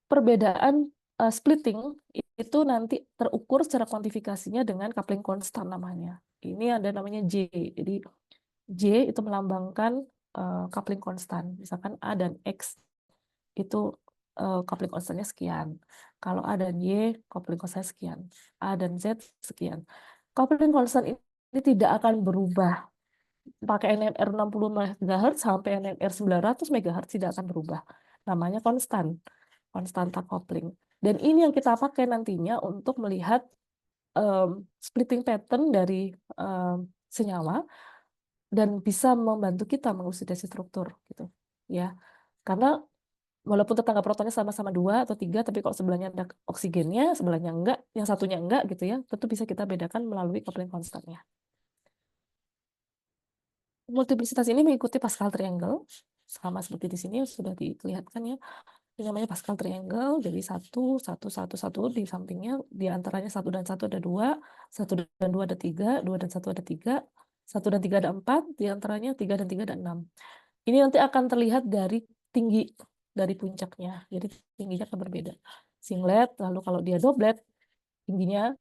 Perbedaan splitting itu nanti terukur secara kuantifikasinya dengan coupling constant namanya. Ini ada namanya J. Jadi J itu melambangkan coupling constant. Misalkan A dan X itu coupling constantnya sekian. Kalau A dan Y, coupling constantnya sekian. A dan Z sekian. Coupling constant ini tidak akan berubah. Pakai NMR 60 MHz sampai NMR 900 MHz tidak akan berubah. Namanya konstan. Konstanta coupling. Dan ini yang kita pakai nantinya untuk melihat splitting pattern dari senyawa dan bisa membantu kita mengelucidasi struktur gitu ya. Karena walaupun tetangga protonnya sama-sama 2 atau 3, tapi kalau sebelahnya ada oksigennya, sebelahnya enggak, yang satunya enggak gitu ya, tentu bisa kita bedakan melalui coupling konstannya. Multiplicitas ini mengikuti Pascal triangle, sama seperti di sini sudah dilihatkan ya. Ini namanya Pascal triangle, jadi 1, 1, 1, 1 di sampingnya, di antaranya 1 dan 1 ada 2, 1 dan 2 ada 3, 2 dan 1 ada 3, 1 dan 3 ada 4, di antaranya 3 dan 3 ada 6. Ini nanti akan terlihat dari tinggi, dari puncaknya, jadi tingginya akan berbeda. Singlet, lalu kalau dia doublet, tingginya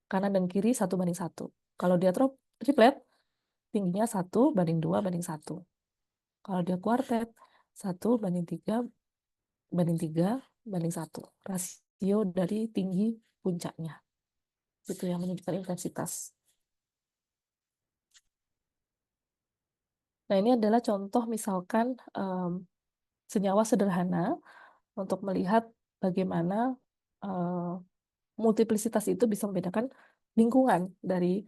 kanan dan kiri 1:1. Kalau dia triplet, tingginya 1:2:1. Kalau dia quartet, 1:3:3:1. Rasio dari tinggi puncaknya. Itu yang menunjukkan intensitas. Nah, ini adalah contoh misalkan senyawa sederhana untuk melihat bagaimana multiplisitas itu bisa membedakan lingkungan dari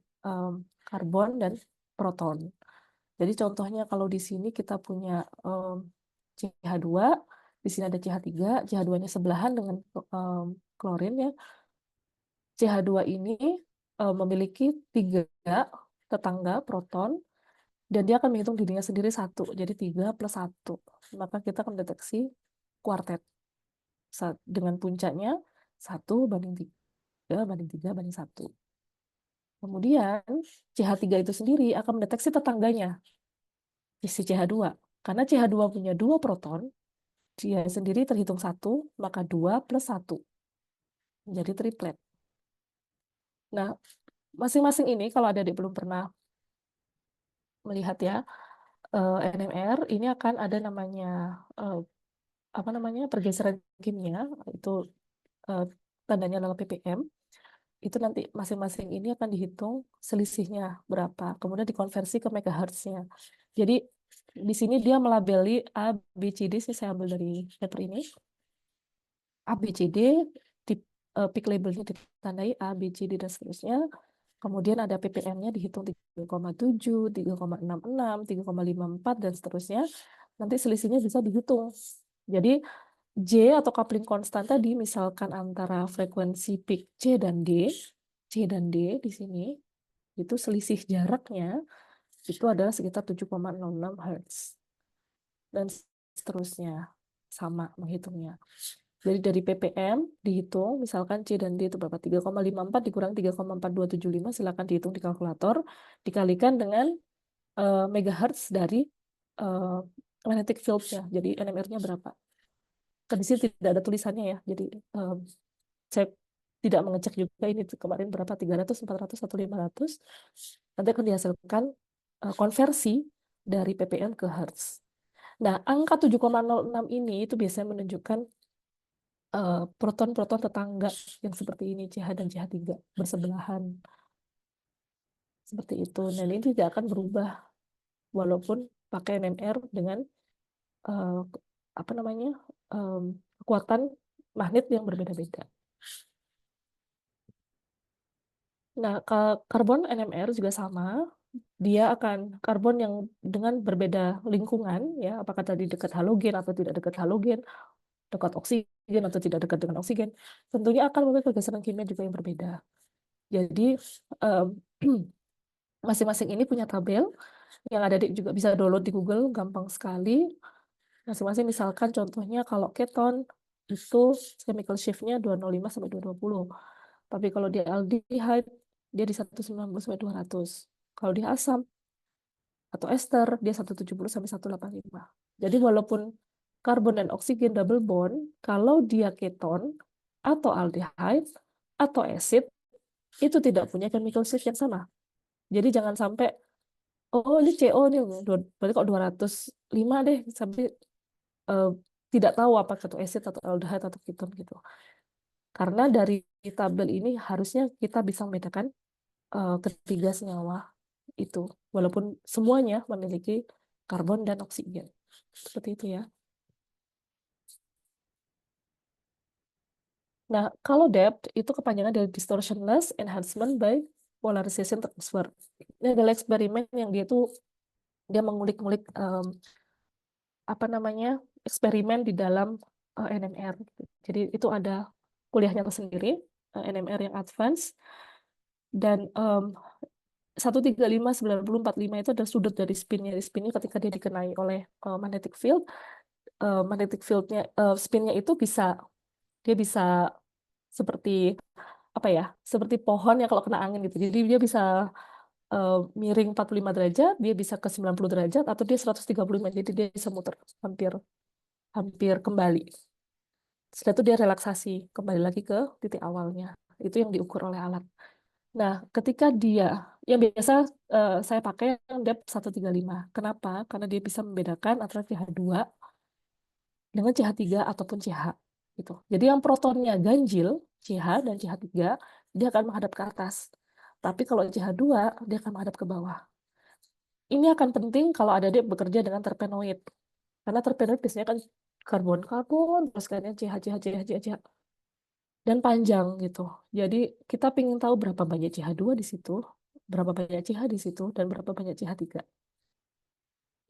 karbon dan proton. Jadi contohnya kalau di sini kita punya CH2, di sini ada CH3, CH2-nya sebelahan dengan klorin ya. CH2 ini memiliki 3 tetangga proton dan dia akan menghitung dirinya sendiri 1, jadi 3 + 1. Maka kita akan mendeteksi quartet dengan puncaknya 1:3:3:1. Kemudian CH3 itu sendiri akan mendeteksi tetangganya, si CH2. Karena CH2 punya 2 proton, dia sendiri terhitung 1, maka 2 + 1. Menjadi triplet. Nah, masing-masing ini kalau adik belum pernah melihat ya, NMR, ini akan ada namanya, pergeseran kimia, itu tandanya adalah ppm. Itu nanti masing-masing ini akan dihitung selisihnya berapa, kemudian dikonversi ke megahertznya. Jadi di sini dia melabeli A, B, C, D, saya ambil dari paper ini. A, B, C, D, peak labelnya ditandai A, B, C, D, dan seterusnya. Kemudian ada ppm-nya dihitung 3,7, 3,66, 3,54, dan seterusnya. Nanti selisihnya bisa dihitung. Jadi J atau coupling konstan tadi misalkan antara frekuensi peak C dan D di sini itu selisih jaraknya itu adalah sekitar 7,06 Hz. Dan seterusnya sama menghitungnya. Jadi dari ppm dihitung misalkan C dan D itu berapa? 3,54 dikurang 3,4275, silakan dihitung di kalkulator, dikalikan dengan megahertz dari magnetic field-nya. Jadi NMR-nya berapa? Di sini tidak ada tulisannya ya, jadi saya tidak mengecek juga ini kemarin berapa, 300, 400, atau 500. Nanti akan dihasilkan konversi dari ppm ke hertz. Nah, angka 7,06 ini itu biasanya menunjukkan proton-proton tetangga yang seperti ini, CH dan CH3 bersebelahan. Seperti itu. Dan ini tidak akan berubah walaupun pakai NMR dengan kekuatan magnet yang berbeda-beda. Nah, karbon NMR juga sama. Dia akan karbon yang dengan berbeda lingkungan, ya, apakah tadi dekat halogen atau tidak dekat halogen, dekat oksigen atau tidak dekat dengan oksigen, tentunya akan memiliki pergeseran kimia juga yang berbeda. Jadi em, masing-masing ini punya tabel yang ada juga bisa download di Google, gampang sekali. Masing-masing misalkan contohnya kalau keton itu chemical shift-nya 205 sampai 220. Tapi kalau dia aldehyde dia di 190 sampai 200. Kalau dia asam atau ester dia 170 sampai 185. Jadi walaupun karbon dan oksigen double bond, kalau dia keton atau aldehyde atau acid itu tidak punya chemical shift yang sama. Jadi jangan sampai oh ini CO nih, berarti kok 205 deh sampai eh, tidak tahu apakah itu acid atau aldehyde atau keton gitu. Karena dari tabel ini harusnya kita bisa membedakan ketiga senyawa itu, walaupun semuanya memiliki karbon dan oksigen. Seperti itu ya. Nah, kalau depth itu kepanjangan dari distortionless enhancement by polarization transfer. Ini adalah eksperimen yang dia mengulik-ngulik apa namanya eksperimen di dalam NMR. Jadi itu ada kuliahnya tersendiri, NMR yang advance, dan 135/9045 itu ada sudut dari spinnya. Spinnya ketika dia dikenai oleh magnetic field, magnetic fieldnya spinnya itu dia bisa seperti apa ya, seperti pohon ya kalau kena angin gitu. Jadi dia bisa miring 45 derajat, dia bisa ke 90 derajat, atau dia 135, jadi dia bisa muter hampir hampir kembali. Setelah itu dia relaksasi, kembali lagi ke titik awalnya. Itu yang diukur oleh alat. Nah, ketika yang biasa saya pakai yang depth 135. Kenapa? Karena dia bisa membedakan antara CH2 dengan CH3 ataupun CH. Gitu. Jadi yang protonnya ganjil, CH dan CH3, dia akan menghadap ke atas. Tapi kalau CH2, dia akan menghadap ke bawah. Ini akan penting kalau ada dia bekerja dengan terpenoid. Karena terpenoid biasanya kan karbon-karbon, terus kan CH, CH, CH, CH, CH, dan panjang gitu. Jadi kita ingin tahu berapa banyak CH2 di situ, berapa banyak CH di situ, dan berapa banyak CH3.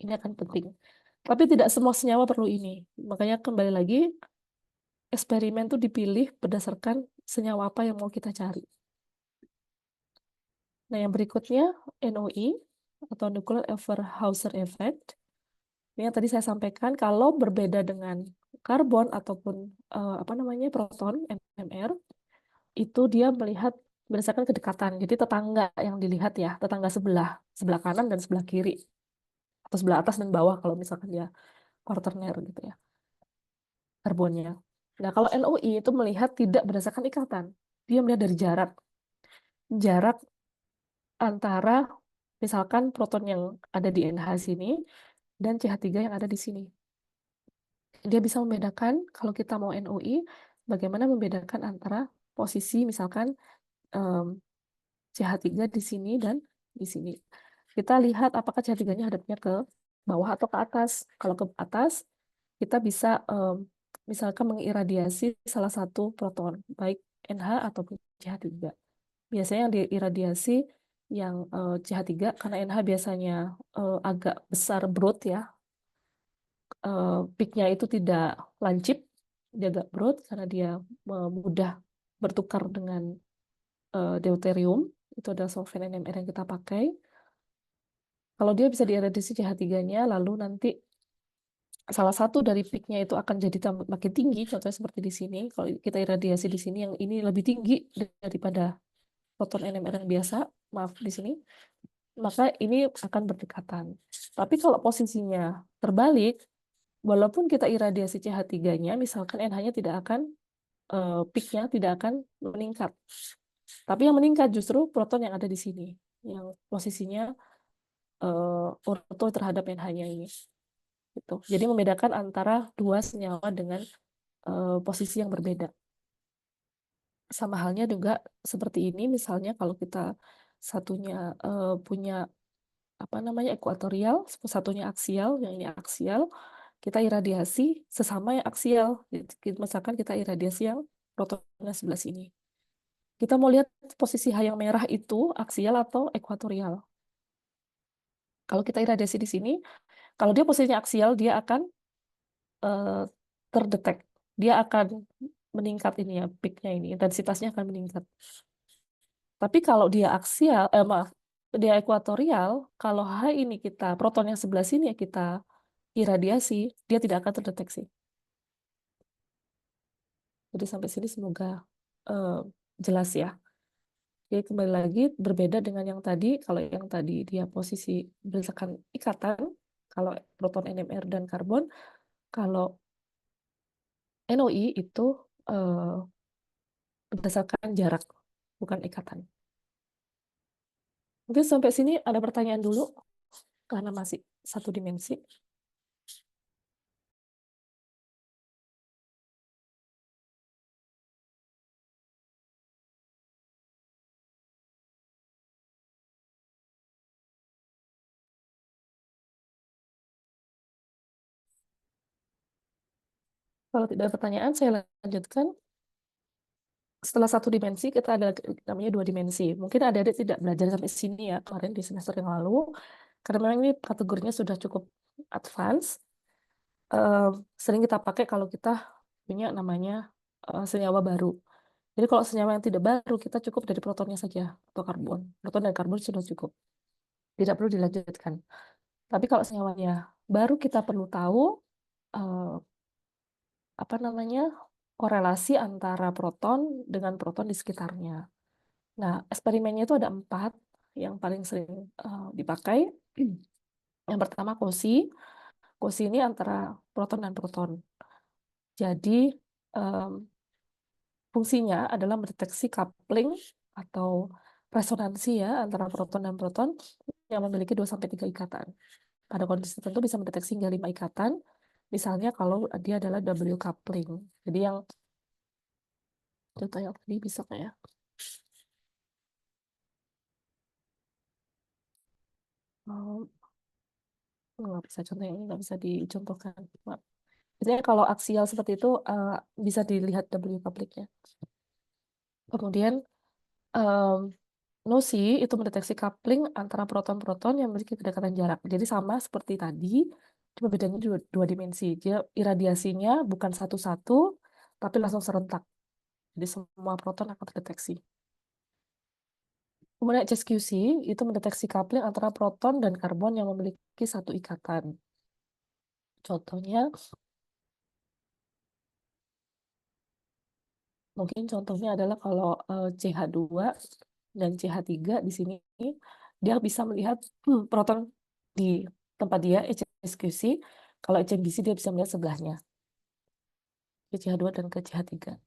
Ini akan penting. Tapi tidak semua senyawa perlu ini. Makanya kembali lagi, eksperimen itu dipilih berdasarkan senyawa apa yang mau kita cari. Nah, yang berikutnya NOE atau Nuclear Everhauser Effect. Ini yang tadi saya sampaikan, kalau berbeda dengan karbon ataupun apa namanya proton NMR, itu dia melihat berdasarkan kedekatan. Jadi tetangga yang dilihat ya, tetangga sebelah kanan dan sebelah kiri, atau sebelah atas dan bawah kalau misalkan dia partener gitu ya, karbonnya. Nah, kalau NOI itu melihat tidak berdasarkan ikatan. Dia melihat dari jarak. Jarak antara misalkan proton yang ada di NH sini dan CH3 yang ada di sini. Dia bisa membedakan kalau kita mau NOI, bagaimana membedakan antara posisi misalkan CH3 di sini dan di sini. Kita lihat apakah CH3-nya hadapnya ke bawah atau ke atas. Kalau ke atas, kita bisa misalkan mengiradiasi salah satu proton, baik NH ataupun CH3. Biasanya yang diiradiasi yang CH3, karena NH biasanya agak besar broad ya, peak-nya itu tidak lancip, dia agak broad karena dia mudah bertukar dengan deuterium. Itu adalah solvent NMR yang kita pakai. Kalau dia bisa diiradiasi CH3-nya, lalu nanti salah satu dari peak-nya itu akan jadi makin tinggi, contohnya seperti di sini. Kalau kita iradiasi di sini, yang ini lebih tinggi daripada proton NMR yang biasa, maaf di sini, maka ini akan berdekatan. Tapi kalau posisinya terbalik, walaupun kita iradiasi CH3-nya, misalkan NH-nya tidak akan, peak-nya tidak akan meningkat. Tapi yang meningkat justru proton yang ada di sini, yang posisinya orto terhadap NH-nya ini. Gitu. Jadi membedakan antara dua senyawa dengan posisi yang berbeda. Sama halnya juga seperti ini, misalnya kalau kita satunya punya apa namanya ekuatorial, satunya aksial, yang ini aksial, kita iradiasi sesama yang aksial. Misalkan kita iradiasi yang protonnya sebelah sini. Kita mau lihat posisi H yang merah itu aksial atau ekuatorial. Kalau kita iradiasi di sini, kalau dia posisinya aksial, dia akan terdetek. Dia akan meningkat ini ya, peaknya ini, intensitasnya akan meningkat. Tapi kalau dia aksial, maaf, dia ekuatorial, kalau H ini proton yang sebelah sini kita iradiasi, dia tidak akan terdeteksi. Jadi sampai sini semoga jelas ya. Oke, kembali lagi berbeda dengan yang tadi. Kalau yang tadi dia posisi berdasarkan ikatan, kalau proton NMR dan karbon, kalau NOI itu berdasarkan jarak, bukan ikatan. Mungkin sampai sini ada pertanyaan dulu, karena masih satu dimensi. Kalau tidak ada pertanyaan, saya lanjutkan. Setelah satu dimensi, kita ada namanya dua dimensi. Mungkin adik-adik tidak belajar sampai sini ya, kemarin di semester yang lalu. Karena memang ini kategorinya sudah cukup advance. Sering kita pakai kalau kita punya namanya senyawa baru. Jadi kalau senyawa yang tidak baru, kita cukup dari protonnya saja, atau karbon. Proton dan karbon sudah cukup. Tidak perlu dilanjutkan. Tapi kalau senyawanya baru, kita perlu tahu apa namanya korelasi antara proton dengan proton di sekitarnya. Nah, eksperimennya itu ada 4 yang paling sering dipakai. Yang pertama Cauchy. Cauchy ini antara proton dan proton. Jadi fungsinya adalah mendeteksi coupling atau resonansi ya antara proton dan proton yang memiliki 2-3 ikatan. Pada kondisi tertentu bisa mendeteksi hingga 5 ikatan. Misalnya kalau dia adalah double coupling. Jadi yang contoh yang tadi bisa kayak nggak bisa, contohnya ini nggak bisa dicontohkan. Maaf. Biasanya kalau aksial seperti itu bisa dilihat W coupling-nya. Kemudian NOSI itu mendeteksi coupling antara proton-proton yang memiliki kedekatan jarak. Jadi sama seperti tadi, cuma bedanya dua dimensi. Dia iradiasinya bukan satu-satu, tapi langsung serentak. Jadi semua proton akan terdeteksi. Kemudian HSQC itu mendeteksi coupling antara proton dan karbon yang memiliki satu ikatan. Contohnya, mungkin contohnya adalah kalau CH2 dan CH3 di sini, dia bisa melihat proton di tempat dia, HSQC. Kalau HMBC dia bisa melihat sebelahnya, ke CH2 dan ke CH3.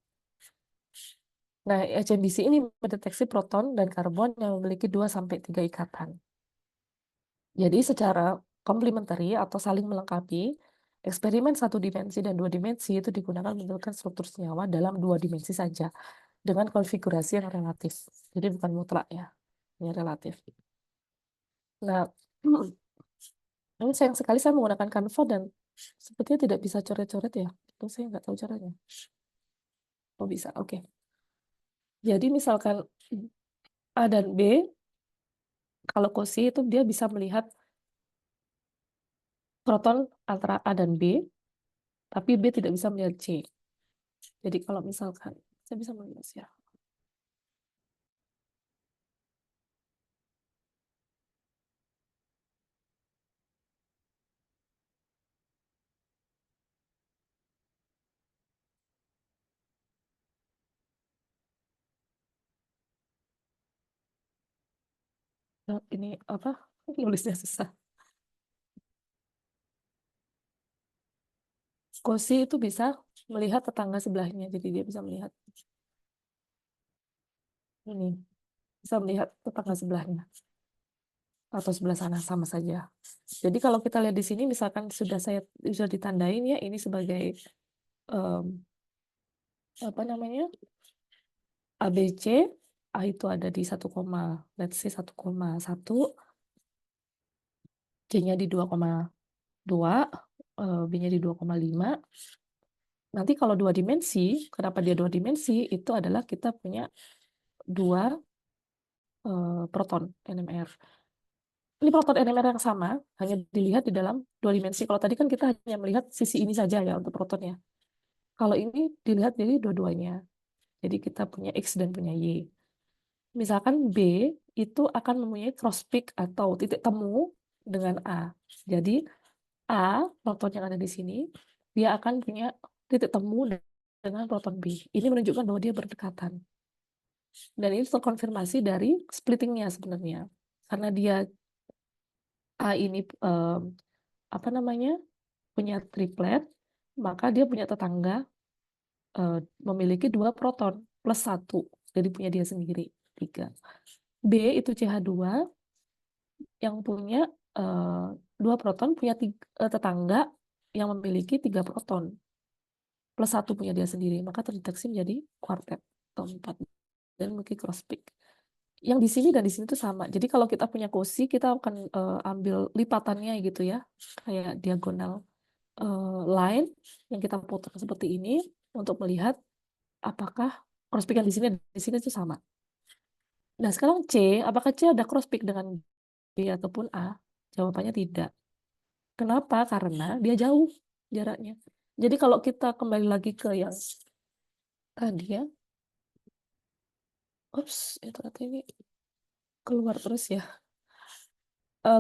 Nah, HMBC ini mendeteksi proton dan karbon yang memiliki 2-3 ikatan. Jadi secara komplementari atau saling melengkapi, eksperimen satu dimensi dan dua dimensi itu digunakan menentukan struktur senyawa dalam 2 dimensi saja dengan konfigurasi yang relatif. Jadi bukan mutlak ya, ini relatif. Nah, ini sayang sekali saya menggunakan Canva dan sepertinya tidak bisa coret-coret ya. Itu saya nggak tahu caranya. Oh bisa, oke. Jadi misalkan A dan B, kalau Cauchy itu dia bisa melihat proton antara A dan B, tapi B tidak bisa melihat C. Jadi kalau misalkan, saya bisa melihat ya. Ini apa? Nulisnya susah. Cauchy itu bisa melihat tetangga sebelahnya, jadi dia bisa melihat ini, bisa melihat tetangga sebelahnya atau sebelah sana sama saja. Jadi kalau kita lihat di sini, misalkan sudah ditandain ya, ini sebagai apa namanya ABC, A itu ada di let's say 1,1, C-nya di 2,2, B-nya di 2,5. Nanti kalau dua dimensi, kenapa dia dua dimensi? Itu adalah kita punya dua proton NMR. Ini proton NMR yang sama, hanya dilihat di dalam dua dimensi. Kalau tadi kan kita hanya melihat sisi ini saja ya untuk protonnya. Kalau ini dilihat dari dua-duanya. Jadi kita punya X dan punya Y. Misalkan B itu akan mempunyai cross peak atau titik temu dengan A. Jadi A, proton yang ada di sini, dia akan punya titik temu dengan proton B. Ini menunjukkan bahwa dia berdekatan. Dan ini terkonfirmasi dari splittingnya sebenarnya. Karena dia A ini apa namanya punya triplet, maka dia punya tetangga memiliki dua proton plus satu, jadi punya dia sendiri 3. B itu CH2 yang punya dua proton, punya tetangga yang memiliki 3 proton plus satu punya dia sendiri, maka terdeteksi menjadi kuartet atau 4 dan memiliki cross peak. Yang di sini dan di sini tuh sama. Jadi kalau kita punya kosi, kita akan ambil lipatannya gitu ya, kayak diagonal line yang kita potong seperti ini untuk melihat apakah cross peak yang di sini itu sama. Nah, sekarang C, apakah C ada cross peak dengan B ataupun A? Jawabannya tidak. Kenapa? Karena dia jauh jaraknya. Jadi kalau kita kembali lagi ke yang tadi ya, itu ini keluar terus ya.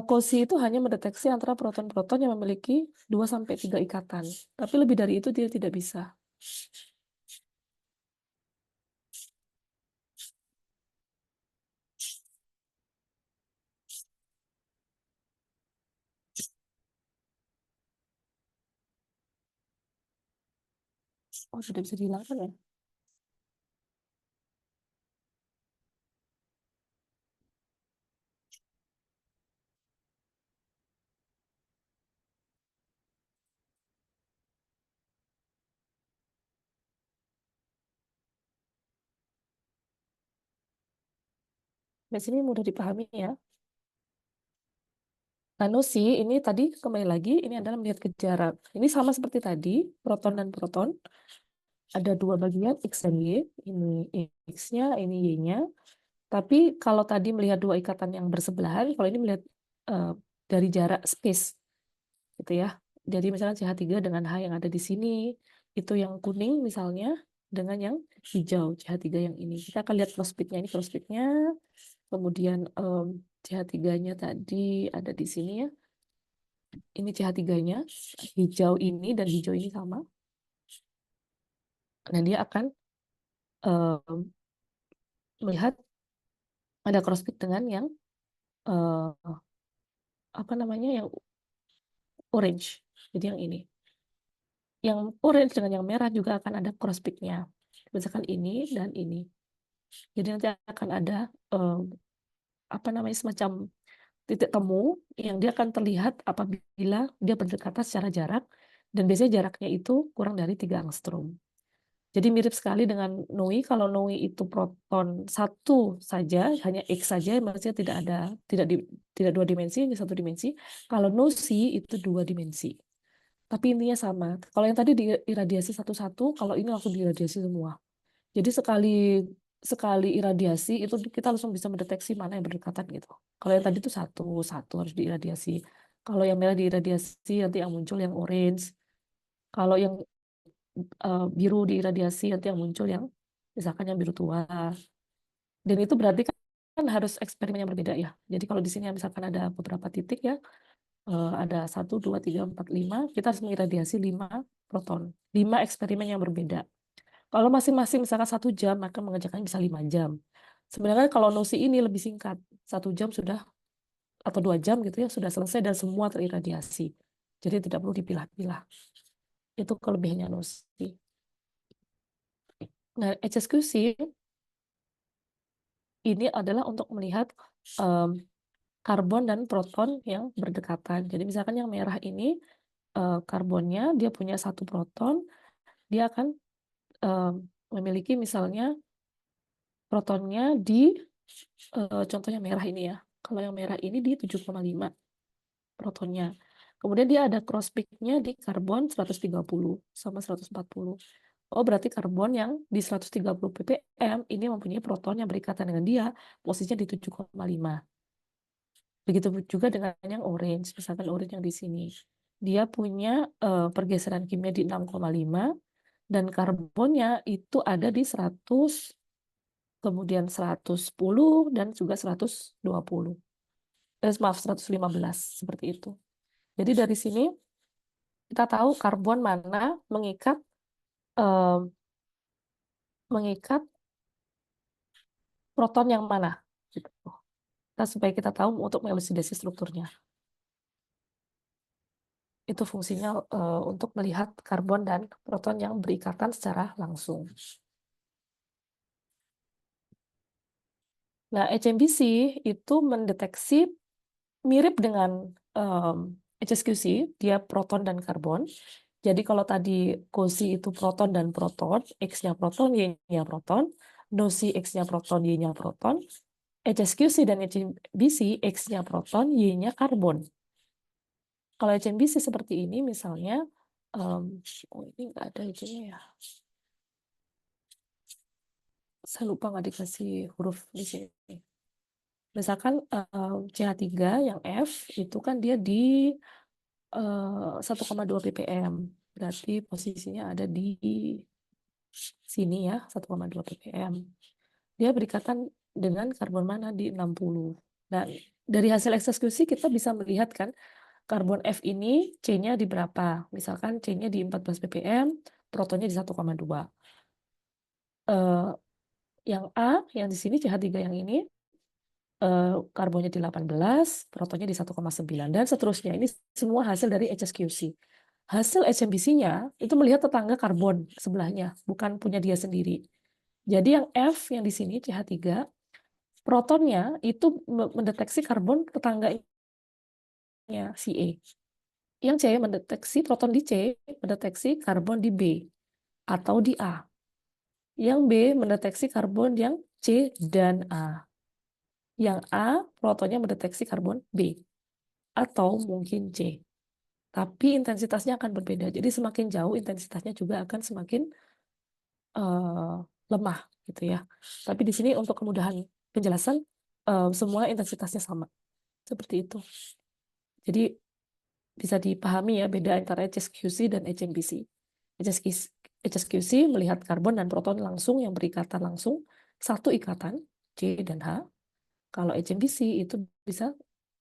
Kosi itu hanya mendeteksi antara proton-proton yang memiliki 2-3 ikatan. Tapi lebih dari itu dia tidak bisa. Oh, sudah bisa dihilangkan ya? Di sini mudah dipahami ya. Nanosi ini tadi kembali lagi, ini adalah melihat ke jarak. Ini sama seperti tadi, proton dan proton. Ada dua bagian, X dan Y. Ini X-nya, ini Y-nya. Tapi kalau tadi melihat dua ikatan yang bersebelahan, kalau ini melihat dari jarak space. Gitu ya. Jadi misalnya CH3 dengan H yang ada di sini, itu yang kuning misalnya, dengan yang hijau, CH3 yang ini. Kita akan lihat cross peak-nya, ini cross peak-nya. Kemudian CH3-nya tadi ada di sini ya. Ini CH3-nya, hijau ini dan hijau ini sama. Dan dia akan melihat ada cross peak dengan yang apa namanya yang orange. Jadi yang ini. Yang orange dengan yang merah juga akan ada cross peak-nya. Misalkan ini dan ini. Jadi nanti akan ada apa namanya semacam titik temu yang dia akan terlihat apabila dia berdekatan secara jarak, dan biasanya jaraknya itu kurang dari 3 angstrom. Jadi mirip sekali dengan NOI. Kalau NOI itu proton satu saja, hanya X saja, maksudnya tidak dua dimensi, hanya satu dimensi. Kalau NOSI itu 2 dimensi. Tapi intinya sama. Kalau yang tadi diradiasi satu-satu, kalau ini langsung diradiasi semua. Jadi sekali iradiasi itu kita langsung bisa mendeteksi mana yang berdekatan gitu. Kalau yang tadi itu satu harus diiradiasi. Kalau yang merah diiradiasi, nanti yang muncul yang orange. Kalau yang biru diiradiasi, nanti yang muncul yang misalkan yang biru tua. Dan itu berarti kan harus eksperimen yang berbeda ya. Jadi kalau di sini misalkan ada beberapa titik ya, ada 1, 2, 3, 4, 5, kita harus mengiradiasi 5 proton. 5 eksperimen yang berbeda. Kalau masing-masing misalkan 1 jam, maka mengerjakannya bisa 5 jam. Sebenarnya kalau NOSI ini lebih singkat, 1 jam sudah, atau 2 jam gitu ya, sudah selesai dan semua teriradiasi. Jadi tidak perlu dipilah-pilah. Itu kelebihannya NOSI. Nah, HSQC ini adalah untuk melihat karbon dan proton yang berdekatan. Jadi misalkan yang merah ini karbonnya dia punya 1 proton, dia akan memiliki misalnya protonnya di contohnya merah ini ya. Kalau yang merah ini di 7,5 protonnya. Kemudian dia ada cross peak-nya di karbon 130 sama 140. Oh, berarti karbon yang di 130 ppm ini mempunyai proton yang berikatan dengan dia, posisinya di 7,5. Begitu juga dengan yang orange, misalkan orange yang di sini. Dia punya pergeseran kimia di 6,5 dan karbonnya itu ada di 100, kemudian 110 dan juga 120. Maaf, 115 seperti itu. Jadi dari sini kita tahu karbon mana mengikat proton yang mana, gitu. Nah, supaya kita tahu untuk melucidasi strukturnya. Itu fungsinya untuk melihat karbon dan proton yang berikatan secara langsung. Nah, HMBC itu mendeteksi mirip dengan HSQC, dia proton dan karbon. Jadi kalau tadi COSY itu proton dan proton, X-nya proton, Y-nya proton, NOSI X-nya proton, Y-nya proton, HSQC dan HMBC X-nya proton, Y-nya karbon. Kalau HMBC seperti ini misalnya, oh ini nggak ada itunya ya. Saya lupa nggak dikasih huruf di sini. Misalkan CH3 yang F itu kan dia di 1,2 ppm. Berarti posisinya ada di sini ya, 1,2 ppm. Dia berikatan dengan karbon mana di 60. Nah, dari hasil eksekusi kita bisa melihat kan karbon F ini C-nya di berapa? Misalkan C-nya di 14 ppm, protonnya di 1,2. Yang A, yang di sini CH3 yang ini, karbonnya di 18, protonnya di 1,9, dan seterusnya. Ini semua hasil dari HSQC. Hasil HMBC-nya itu melihat tetangga karbon sebelahnya, bukan punya dia sendiri. Jadi yang F, yang di sini CH3, protonnya itu mendeteksi karbon tetangganya, si E. Yang C mendeteksi proton di C, mendeteksi karbon di B atau di A. Yang B mendeteksi karbon yang C dan A. Yang A protonnya mendeteksi karbon B atau mungkin C. Tapi intensitasnya akan berbeda. Jadi semakin jauh intensitasnya juga akan semakin lemah gitu ya. Tapi di sini untuk kemudahan penjelasan semua intensitasnya sama. Seperti itu. Jadi bisa dipahami ya beda antara HSQC dan HMBC. HSQC melihat karbon dan proton langsung yang berikatan langsung, satu ikatan, C dan H. Kalau HMBC itu bisa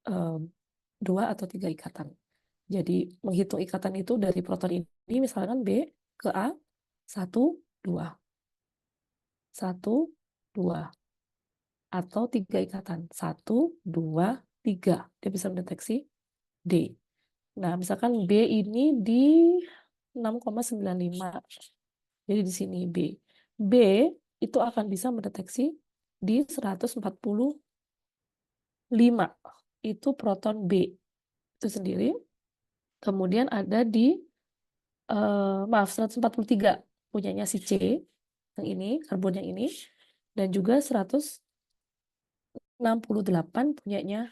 2 atau 3 ikatan. Jadi menghitung ikatan itu dari proton ini, misalkan B ke A, 1, 2. 1, 2. Atau 3 ikatan. 1, 2, 3. Dia bisa mendeteksi D. Nah, misalkan B ini di 6,95. Jadi di sini B. B itu akan bisa mendeteksi di 145. Itu proton B itu sendiri. Kemudian ada di 143 punyanya si C yang ini, karbon yang ini, dan juga 168 punyanya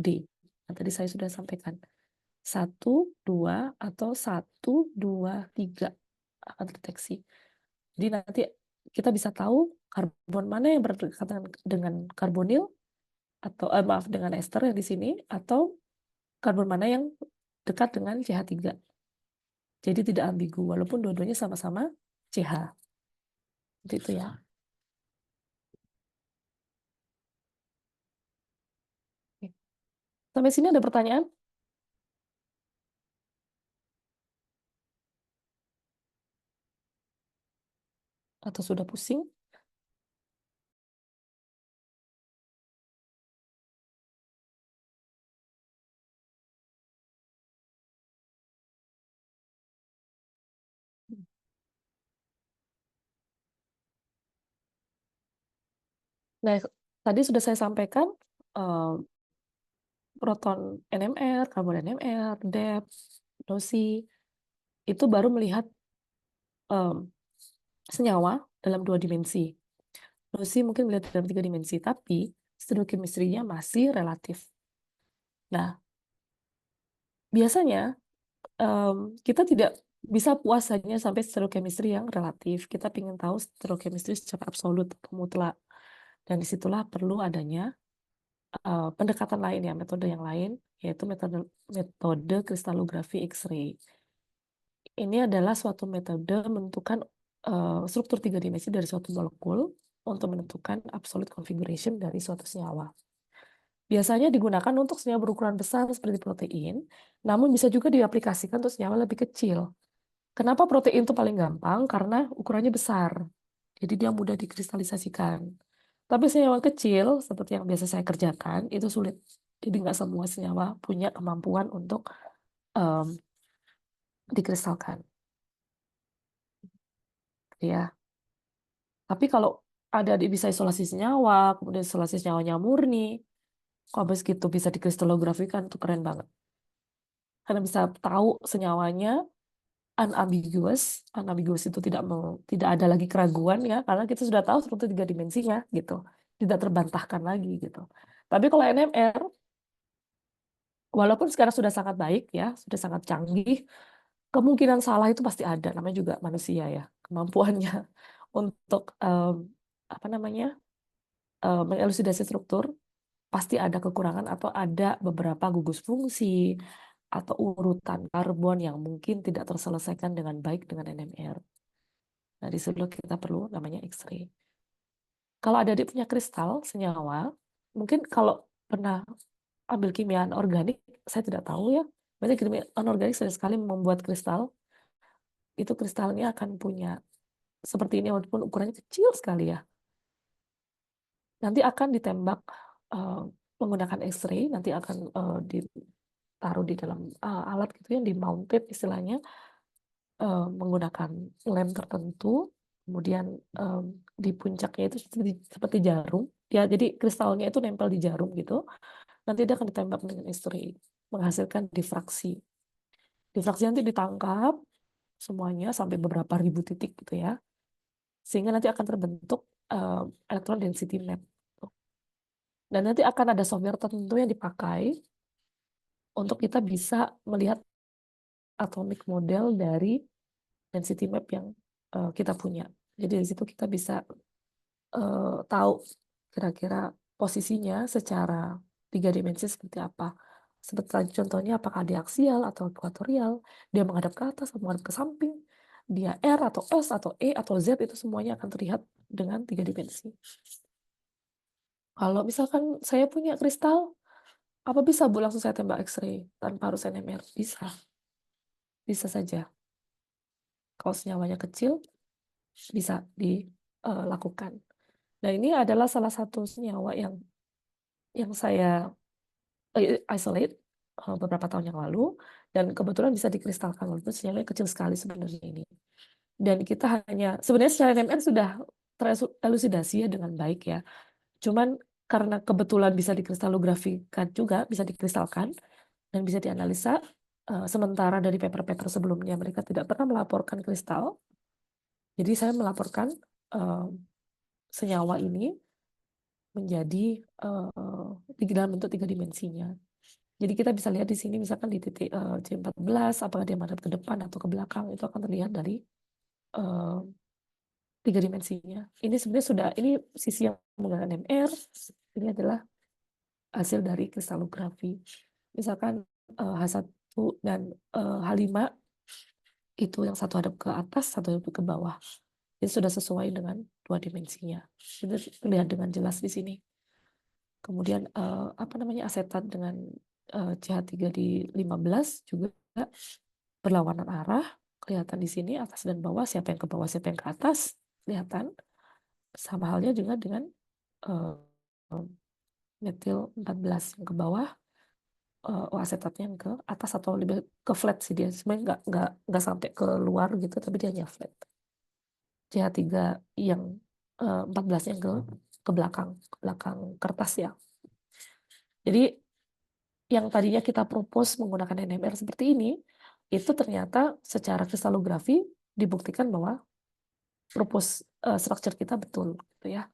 D. Nah, tadi saya sudah sampaikan. 1, 2, atau 1, 2, 3 akan terdeteksi. Jadi nanti kita bisa tahu karbon mana yang berdekatan dengan karbonil atau dengan ester yang di sini, atau karbon mana yang dekat dengan CH3. Jadi tidak ambigu walaupun dua-duanya sama-sama CH. Seperti itu ya. Oke. Sampai sini ada pertanyaan? Atau sudah pusing? Nah, tadi sudah saya sampaikan proton NMR, karbon NMR, DEP, NOSI, itu baru melihat senyawa dalam 2 dimensi. NOSI mungkin melihat dalam 3 dimensi, tapi stereochemistry-nya masih relatif. Nah, biasanya kita tidak bisa puas hanya sampai stereochemistry yang relatif. Kita ingin tahu stereochemistry secara absolut atau mutlak. Dan disitulah perlu adanya pendekatan lain ya, metode yang lain, yaitu metode kristalografi X-ray. Ini adalah suatu metode menentukan struktur 3 dimensi dari suatu molekul untuk menentukan absolute configuration dari suatu senyawa. Biasanya digunakan untuk senyawa berukuran besar seperti protein, namun bisa juga diaplikasikan untuk senyawa lebih kecil. Kenapa protein itu paling gampang? Karena ukurannya besar, jadi dia mudah dikristalisasikan. Tapi senyawa kecil, seperti yang biasa saya kerjakan, itu sulit. Jadi nggak semua senyawa punya kemampuan untuk dikristalkan. Ya. Tapi kalau ada bisa isolasi senyawa, kemudian isolasi senyawanya murni, kok habis gitu bisa dikristalografikan, itu keren banget. Karena bisa tahu senyawanya unambiguous itu tidak ada lagi keraguan ya, karena kita sudah tahu struktur 3 dimensinya gitu, tidak terbantahkan lagi gitu. Tapi kalau NMR, walaupun sekarang sudah sangat baik ya, sudah sangat canggih, kemungkinan salah itu pasti ada, namanya juga manusia ya, kemampuannya untuk mengelusidasi struktur pasti ada kekurangan atau ada beberapa gugus fungsi atau urutan karbon yang mungkin tidak terselesaikan dengan baik dengan NMR. Nah, di situ kita perlu namanya X-ray. Kalau adik-adik punya kristal senyawa, mungkin kalau pernah ambil kimia anorganik, saya tidak tahu ya. Berarti kimia anorganik sering sekali membuat kristal, itu kristalnya akan punya seperti ini walaupun ukurannya kecil sekali ya. Nanti akan ditembak menggunakan X-ray, nanti akan ditaruh di dalam alat gitu yang di-mounted istilahnya, menggunakan lem tertentu, kemudian di puncaknya itu seperti jarum, ya jadi kristalnya itu nempel di jarum gitu, nanti dia akan ditembak dengan X-ray, menghasilkan difraksi. Difraksi nanti ditangkap semuanya sampai beberapa ribu titik gitu ya, sehingga nanti akan terbentuk electron density map. Dan nanti akan ada software tertentu yang dipakai untuk kita bisa melihat atomic model dari density map yang kita punya. Jadi di situ kita bisa tahu kira-kira posisinya secara 3 dimensi seperti apa. Seperti contohnya apakah dia aksial atau ekuatorial, dia menghadap ke atas atau menghadap ke samping, dia R atau S atau E atau Z, itu semuanya akan terlihat dengan 3 dimensi. Kalau misalkan saya punya kristal, apa bisa Bu langsung saya tembak X-ray tanpa harus NMR? Bisa. Bisa saja. Kalau senyawanya kecil, bisa dilakukan. Nah, ini adalah salah satu senyawa yang saya isolate beberapa tahun yang lalu, dan kebetulan bisa dikristalkan, walaupun senyawanya kecil sekali sebenarnya ini. Dan kita sebenarnya secara NMR sudah terelusidasi ya dengan baik ya. Cuman karena kebetulan bisa dikristalografikan juga, bisa dikristalkan, dan bisa dianalisa, sementara dari paper-paper sebelumnya mereka tidak pernah melaporkan kristal, jadi saya melaporkan senyawa ini menjadi dalam bentuk 3 dimensinya. Jadi kita bisa lihat di sini misalkan di titik C14, apakah dia menghadap ke depan atau ke belakang, itu akan terlihat dari 3 dimensinya. Ini sebenarnya ini sisi yang menggunakan NMR, ini adalah hasil dari kristalografi. Misalkan H1 dan H5 itu yang satu hadap ke atas, satu hadap ke bawah. Jadi sudah sesuai dengan 2 dimensinya. Itu terlihat dengan jelas di sini. Kemudian asetat dengan CH3 di 15 juga berlawanan arah, kelihatan di sini atas dan bawah, siapa yang ke bawah, siapa yang ke atas, kelihatan. Sama halnya juga dengan metil 14 yang ke bawah, asetatnya yang ke atas atau lebih ke flat sih dia. Sebenarnya nggak sampai ke luar gitu, tapi dia hanya flat. CH3 yang 14 yang ke belakang kertas ya. Jadi yang tadinya kita propose menggunakan NMR seperti ini, itu ternyata secara kristalografi dibuktikan bahwa propose structure kita betul gitu ya.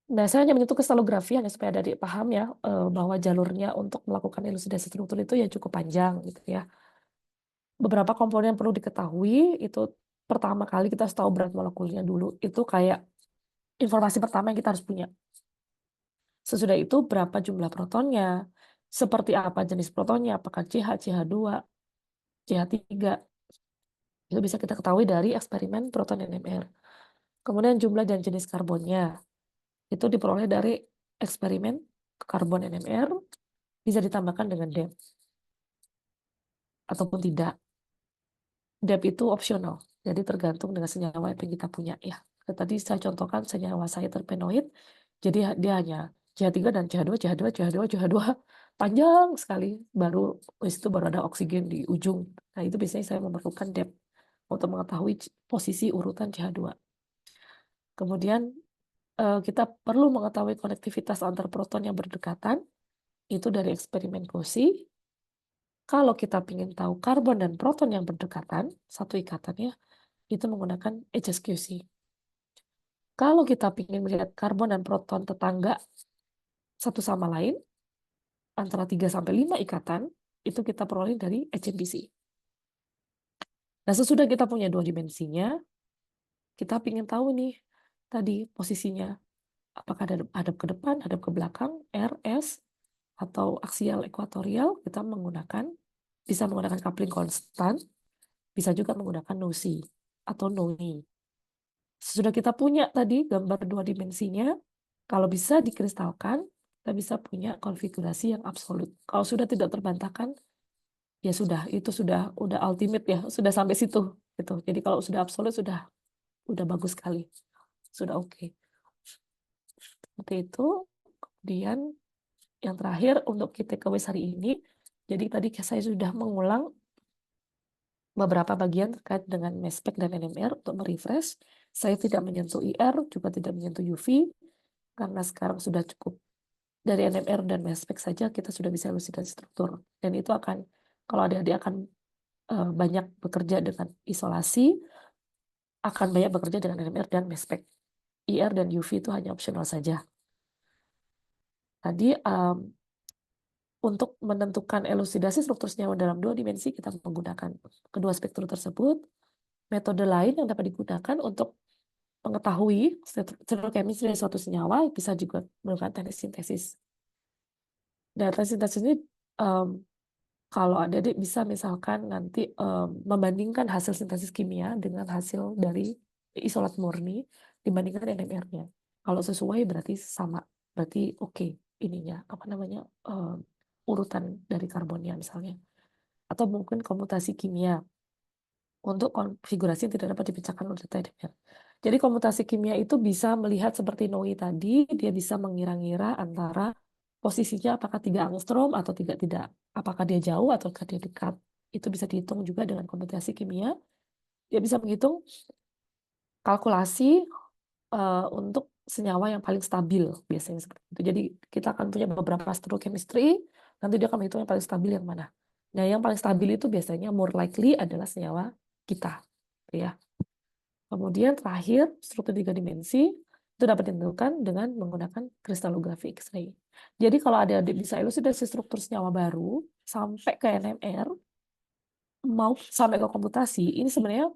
Nah, saya hanya menyentuh kristalografi hanya supaya adik paham ya, bahwa jalurnya untuk melakukan elusidasi struktur itu ya cukup panjang gitu ya. Beberapa komponen yang perlu diketahui itu pertama kali kita harus tahu berat molekulnya dulu. Itu kayak informasi pertama yang kita harus punya. Sesudah itu berapa jumlah protonnya, seperti apa jenis protonnya, apakah CH, CH2, CH3. Itu bisa kita ketahui dari eksperimen proton NMR. Kemudian jumlah dan jenis karbonnya. Itu diperoleh dari eksperimen karbon NMR, bisa ditambahkan dengan DEP ataupun tidak. DEP itu opsional, jadi tergantung dengan senyawa yang kita punya ya. Tadi saya contohkan senyawa saya terpenoid, jadi dia hanya CH3 dan CH2, CH2, CH2, CH2, panjang sekali. Baru itu baru ada oksigen di ujung. Nah itu biasanya saya memerlukan DEP untuk mengetahui posisi urutan CH2. Kemudian kita perlu mengetahui konektivitas antar proton yang berdekatan, itu dari eksperimen Cauchy. Kalau kita ingin tahu karbon dan proton yang berdekatan, satu ikatannya, itu menggunakan HSQC. Kalau kita ingin melihat karbon dan proton tetangga satu sama lain, antara 3-5 ikatan, itu kita peroleh dari HMBC. Nah, sesudah kita punya dua dimensinya, kita ingin tahu nih, tadi posisinya, apakah hadap ke depan, hadap ke belakang, R, S, atau aksial ekuatorial, kita bisa menggunakan coupling konstan, bisa juga menggunakan NOESY atau NOE. Sudah kita punya tadi gambar dua dimensinya, kalau bisa dikristalkan, kita bisa punya konfigurasi yang absolut. Kalau sudah tidak terbantahkan, ya sudah, itu sudah ultimate ya, sudah sampai situ gitu. Jadi kalau sudah absolut sudah bagus sekali, sudah oke. Seperti itu. Kemudian yang terakhir untuk kita takeaways hari ini, jadi tadi saya sudah mengulang beberapa bagian terkait dengan mass spec dan NMR untuk merefresh. Saya tidak menyentuh IR, juga tidak menyentuh UV, karena sekarang sudah cukup dari NMR dan mass spec saja kita sudah bisa elusidasi struktur. Dan itu akan, kalau adik-adik akan banyak bekerja dengan isolasi, akan banyak bekerja dengan NMR dan mass spec. IR dan UV itu hanya opsional saja. Tadi untuk menentukan elusidasi struktur senyawa dalam dua dimensi, kita menggunakan kedua spektrum tersebut. Metode lain yang dapat digunakan untuk mengetahui struktur chemistry dari suatu senyawa bisa juga menggunakan teknik sintesis. Dan teknik sintesis ini kalau adik-adik bisa misalkan nanti membandingkan hasil sintesis kimia dengan hasil dari isolat murni dibandingkan NMR-nya. Kalau sesuai berarti sama, berarti oke ininya apa namanya urutan dari karbonnya misalnya. Atau mungkin komutasi kimia untuk konfigurasi yang tidak dapat dipecahkan oleh NMR. Jadi komutasi kimia itu bisa melihat seperti Noi tadi, dia bisa mengira-ngira antara posisinya apakah 3 angstrom atau tidak. Apakah dia jauh atau dia dekat. Itu bisa dihitung juga dengan komutasi kimia. Dia bisa menghitung kalkulasi untuk senyawa yang paling stabil biasanya seperti itu. Jadi kita akan punya beberapa stereochemistry, nanti dia akan menghitung yang paling stabil yang mana. Nah, yang paling stabil itu biasanya more likely adalah senyawa kita, ya. Kemudian terakhir, struktur 3 dimensi itu dapat ditentukan dengan menggunakan kristalografi X-ray. Jadi kalau adik-adik bisa elusidasi struktur senyawa baru sampai ke NMR, mau sampai ke komputasi, ini sebenarnya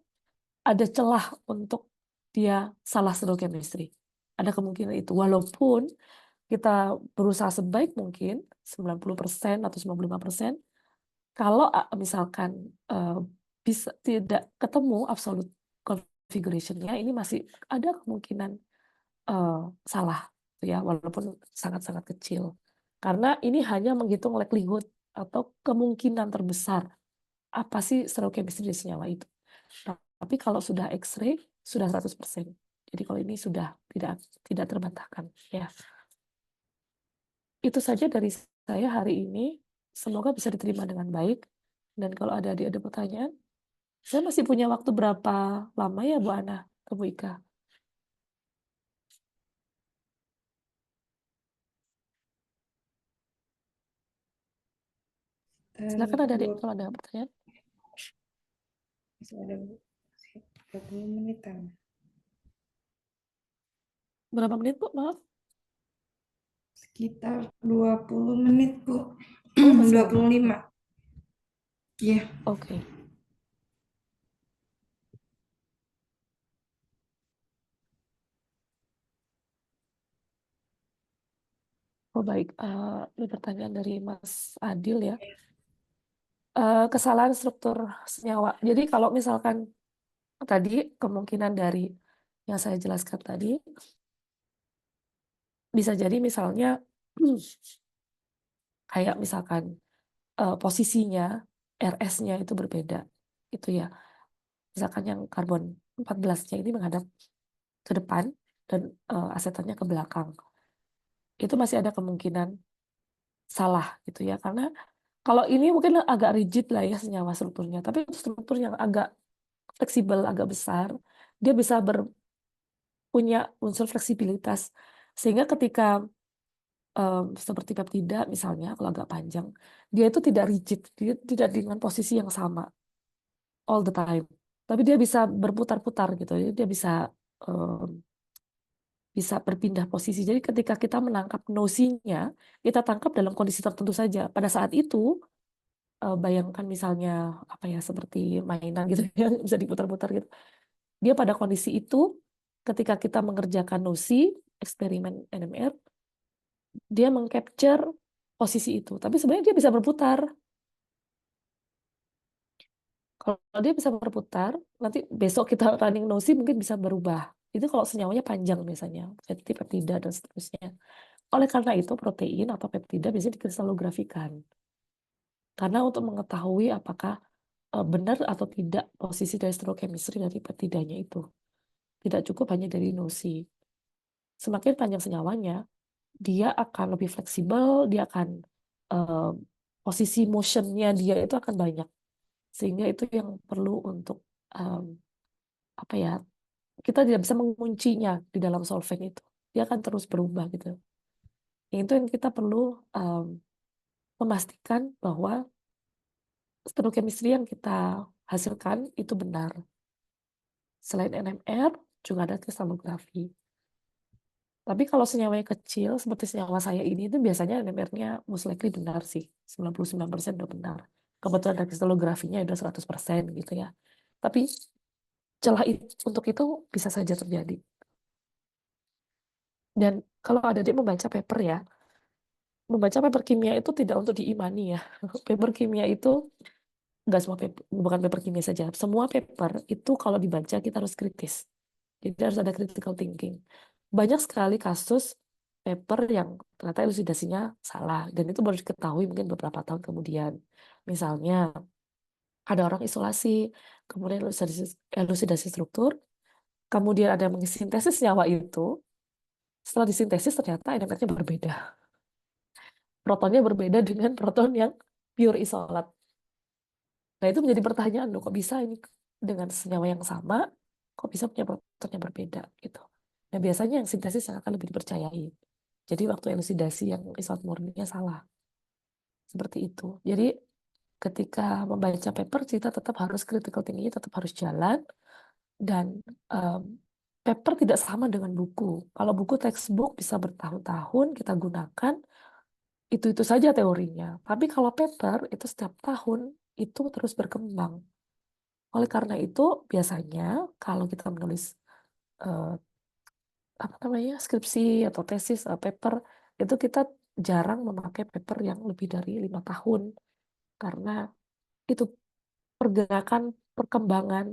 ada celah untuk dia salah stereochemistry. Ada kemungkinan itu. Walaupun kita berusaha sebaik mungkin, 90% atau 95%, kalau misalkan bisa tidak ketemu absolute configuration-nya, ini masih ada kemungkinan salah, ya, walaupun sangat-sangat kecil. Karena ini hanya menghitung likelihood atau kemungkinan terbesar apa sih stereochemistry dari senyawa itu. Tapi kalau sudah X-ray sudah 100%. Jadi kalau ini sudah tidak terbantahkan, ya. Itu saja dari saya hari ini. Semoga bisa diterima dengan baik. Dan kalau ada pertanyaan, saya masih punya waktu berapa lama ya Bu Ana ke Bu Ika? Silakan adik kalau ada pertanyaan. Masih ada 20 menitan. Berapa menit Bu? Maaf. Sekitar 20 menit, Bu. Oh, masih lama. 25. Iya. Oke. Oh baik, ini pertanyaan dari Mas Adil ya. Kesalahan struktur senyawa. Jadi kalau misalkan tadi kemungkinan dari yang saya jelaskan tadi, bisa jadi misalnya kayak misalkan posisinya RS-nya itu berbeda. Itu ya. Misalkan yang karbon 14-nya ini menghadap ke depan dan asetannya ke belakang. Itu masih ada kemungkinan salah gitu ya. Karena kalau ini mungkin agak rigid lah ya senyawa strukturnya, tapi struktur yang agak fleksibel, agak besar, dia bisa punya unsur fleksibilitas. Sehingga ketika seperti peptida misalnya, kalau agak panjang, dia itu tidak rigid, dia tidak dengan posisi yang sama all the time. Tapi dia bisa berputar-putar gitu, dia bisa berpindah posisi. Jadi ketika kita menangkap nosinya, kita tangkap dalam kondisi tertentu saja. Pada saat itu, bayangkan misalnya apa ya, seperti mainan gitu ya, bisa diputar-putar gitu. Dia pada kondisi itu, ketika kita mengerjakan nosi, eksperimen NMR, dia mengcapture posisi itu. Tapi sebenarnya dia bisa berputar. Kalau dia bisa berputar, nanti besok kita running nosi mungkin bisa berubah. Itu kalau senyawanya panjang biasanya, seperti peptida dan seterusnya. Oleh karena itu, protein atau peptida biasanya dikristallografikan. Karena untuk mengetahui apakah benar atau tidak posisi dari stereochemistry dari peptidanya itu. Tidak cukup hanya dari nosi. Semakin panjang senyawanya, dia akan lebih fleksibel, dia akan eh, posisi motionnya dia itu akan banyak. Sehingga itu yang perlu untuk apa ya, kita tidak bisa menguncinya di dalam solvent itu. Dia akan terus berubah gitu. Itu yang kita perlu memastikan bahwa stereochemistry yang kita hasilkan itu benar. Selain NMR, juga ada kristallografi. Tapi kalau senyawanya kecil, seperti senyawa saya ini, itu biasanya NMR-nya most likely benar sih. 99% udah benar. Kebetulan ada kristallografinya udah 100% gitu ya. Tapi celah untuk itu bisa saja terjadi. Dan kalau adik membaca paper ya, membaca paper kimia itu tidak untuk diimani ya. Paper kimia itu nggak semua paper, bukan paper kimia saja. Semua paper itu kalau dibaca kita harus kritis. Jadi harus ada critical thinking. Banyak sekali kasus paper yang ternyata elusidasinya salah dan itu baru diketahui mungkin beberapa tahun kemudian. Misalnya ada orang isolasi, kemudian elusidasi struktur, kemudian ada yang mensintesis senyawa itu. Setelah disintesis ternyata NMR-nya berbeda. Protonnya berbeda dengan proton yang pure isolat. Nah, itu menjadi pertanyaan, loh, kok bisa ini dengan senyawa yang sama, kok bisa punya proton yang berbeda gitu. Nah, biasanya yang sintesis yang akan lebih dipercayai. Jadi waktu elusidasi yang isolat murninya salah. Seperti itu. Jadi ketika membaca paper, kita tetap harus critical thinking-nya tetap harus jalan dan um, paper tidak sama dengan buku. Kalau buku textbook bisa bertahun-tahun kita gunakan, itu saja teorinya. Tapi kalau paper itu setiap tahun itu terus berkembang. Oleh karena itu biasanya kalau kita menulis eh, apa namanya skripsi atau tesis paper itu kita jarang memakai paper yang lebih dari 5 tahun karena itu pergerakan perkembangan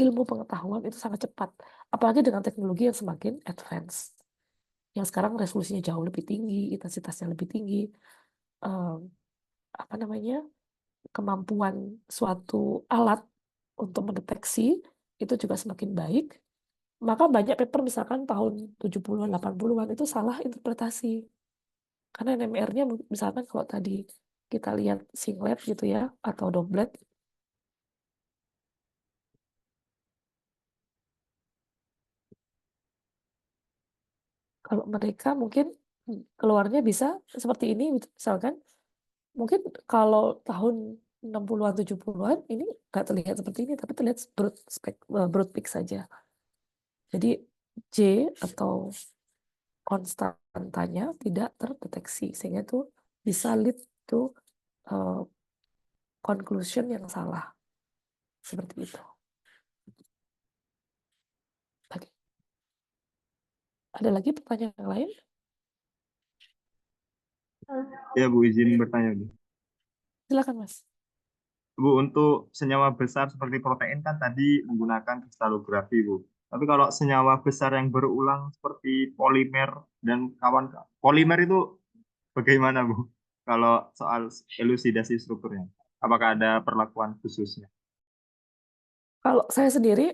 ilmu pengetahuan itu sangat cepat. Apalagi dengan teknologi yang semakin advance. Yang sekarang resolusinya jauh lebih tinggi, intensitasnya lebih tinggi. eh, apa namanya? Kemampuan suatu alat untuk mendeteksi itu juga semakin baik, maka banyak paper misalkan tahun 70-an, 80-an itu salah interpretasi. Karena NMR-nya misalkan kalau tadi kita lihat singlet gitu ya, atau doublet, kalau mereka mungkin keluarnya bisa seperti ini, misalkan, mungkin kalau tahun 60-an, 70-an, ini nggak terlihat seperti ini, tapi terlihat broad peak saja. Jadi J atau konstantanya tidak terdeteksi, sehingga itu bisa lead to conclusion yang salah. Seperti itu. Oke. Ada lagi pertanyaan yang lain? Ya Bu, izin bertanya Bu. Silakan Mas. Bu, untuk senyawa besar seperti protein kan tadi menggunakan kristalografi Bu. Tapi kalau senyawa besar yang berulang seperti polimer dan kawan polimer itu bagaimana Bu? Kalau soal elusidasi strukturnya, apakah ada perlakuan khususnya? Kalau saya sendiri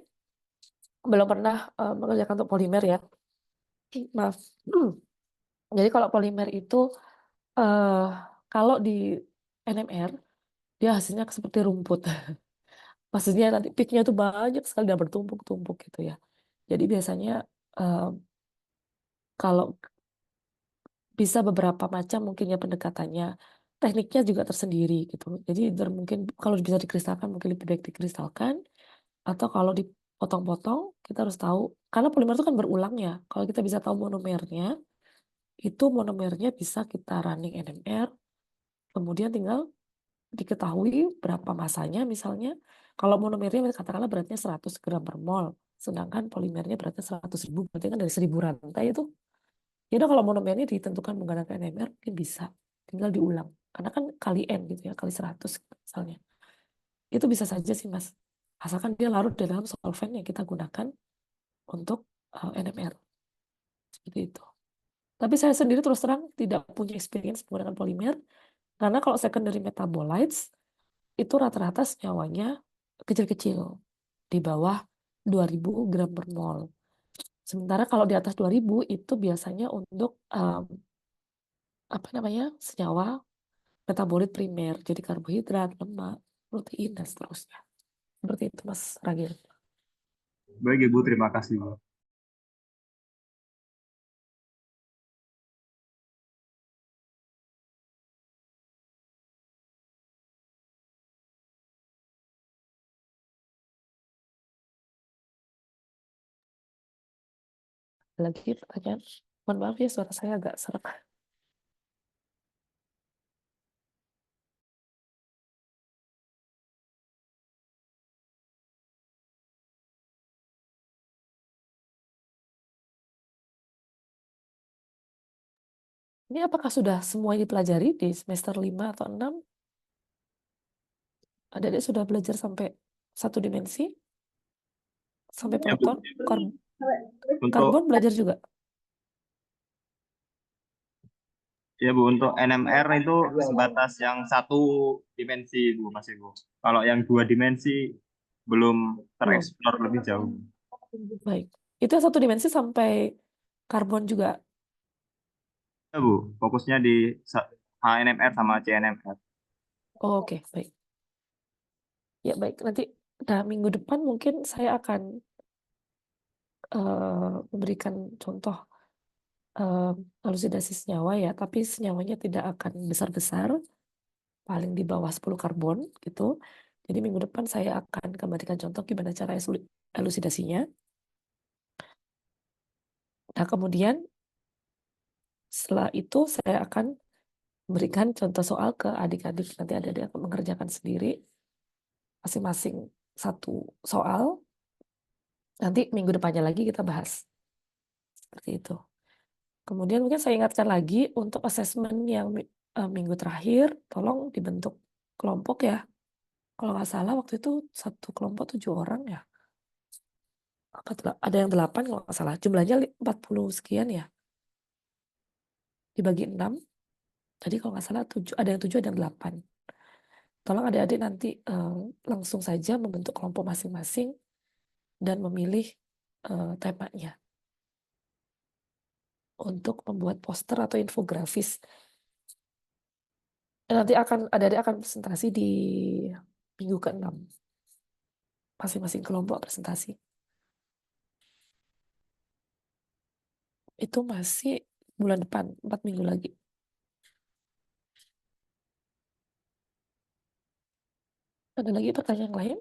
belum pernah mengerjakan untuk polimer ya. Maaf. Jadi kalau polimer itu kalau di NMR dia hasilnya seperti rumput. Maksudnya nanti peaknya tuh banyak sekali dan bertumpuk-tumpuk gitu ya. Jadi biasanya eh, kalau bisa beberapa macam mungkinnya pendekatannya, tekniknya juga tersendiri gitu. Jadi mungkin kalau bisa dikristalkan mungkin lebih baik dikristalkan, atau kalau dipotong-potong kita harus tahu karena polimer itu kan berulang ya. Kalau kita bisa tahu monomernya, itu monomernya bisa kita running NMR, kemudian tinggal diketahui berapa masanya misalnya. Kalau monomernya katakanlah beratnya 100 gram per mol, sedangkan polimernya beratnya 100.000, berarti kan dari 1.000 rantai itu. Ya udah kalau monomernya ditentukan menggunakan NMR mungkin bisa, tinggal diulang. Karena kan kali N gitu ya, kali 100 misalnya. Itu bisa saja sih Mas. Asalkan dia larut di dalam solvent yang kita gunakan untuk NMR. Seperti itu. Tapi saya sendiri terus terang tidak punya experience menggunakan polimer, karena kalau secondary metabolites itu rata-rata senyawanya kecil-kecil, di bawah 2.000 gram per mol. Sementara kalau di atas 2.000 itu biasanya untuk senyawa metabolit primer, jadi karbohidrat, lemak, protein, dan seterusnya. Seperti itu Mas Ragil. Baik Ibu, terima kasih Bu. Lagi pertanyaan? Mohon maaf ya suara saya agak serak. Ini apakah sudah semua dipelajari di semester 5 atau 6? Adik-adik sudah belajar sampai satu dimensi? Sampai Ya Bu, proton? untuk Karbon belajar juga? ya Bu, untuk NMR itu sebatas yang satu dimensi Bu, masih Bu. Kalau yang dua dimensi belum Belum. tereksplor lebih jauh. Baik. Itu yang satu dimensi sampai karbon juga. Ya Bu, fokusnya di HNMR sama CNMR. Oh, oke, baik. Ya baik, nanti minggu depan mungkin saya akan memberikan contoh elusidasi senyawa ya, tapi senyawanya tidak akan besar-besar, paling di bawah 10 karbon gitu. Jadi minggu depan saya akan kembalikan contoh gimana cara elusidasinya. Nah, kemudian setelah itu saya akan berikan contoh soal ke adik-adik. Nanti adik-adik akan mengerjakan sendiri masing-masing satu soal. Nanti minggu depannya lagi kita bahas. Seperti itu. Kemudian mungkin saya ingatkan lagi untuk asesmen yang minggu terakhir, tolong dibentuk kelompok ya. Kalau nggak salah waktu itu satu kelompok 7 orang ya. Ada yang 8 kalau nggak salah. Jumlahnya 40 sekian ya. Dibagi 6. Jadi kalau nggak salah ada yang 7, ada yang 8. Tolong adik-adik nanti langsung saja membentuk kelompok masing-masing dan memilih temanya untuk membuat poster atau infografis. Dan nanti adik-adik akan presentasi di minggu ke-6. Masing-masing kelompok presentasi. Itu masih bulan depan, 4 minggu lagi. Ada lagi pertanyaan lain?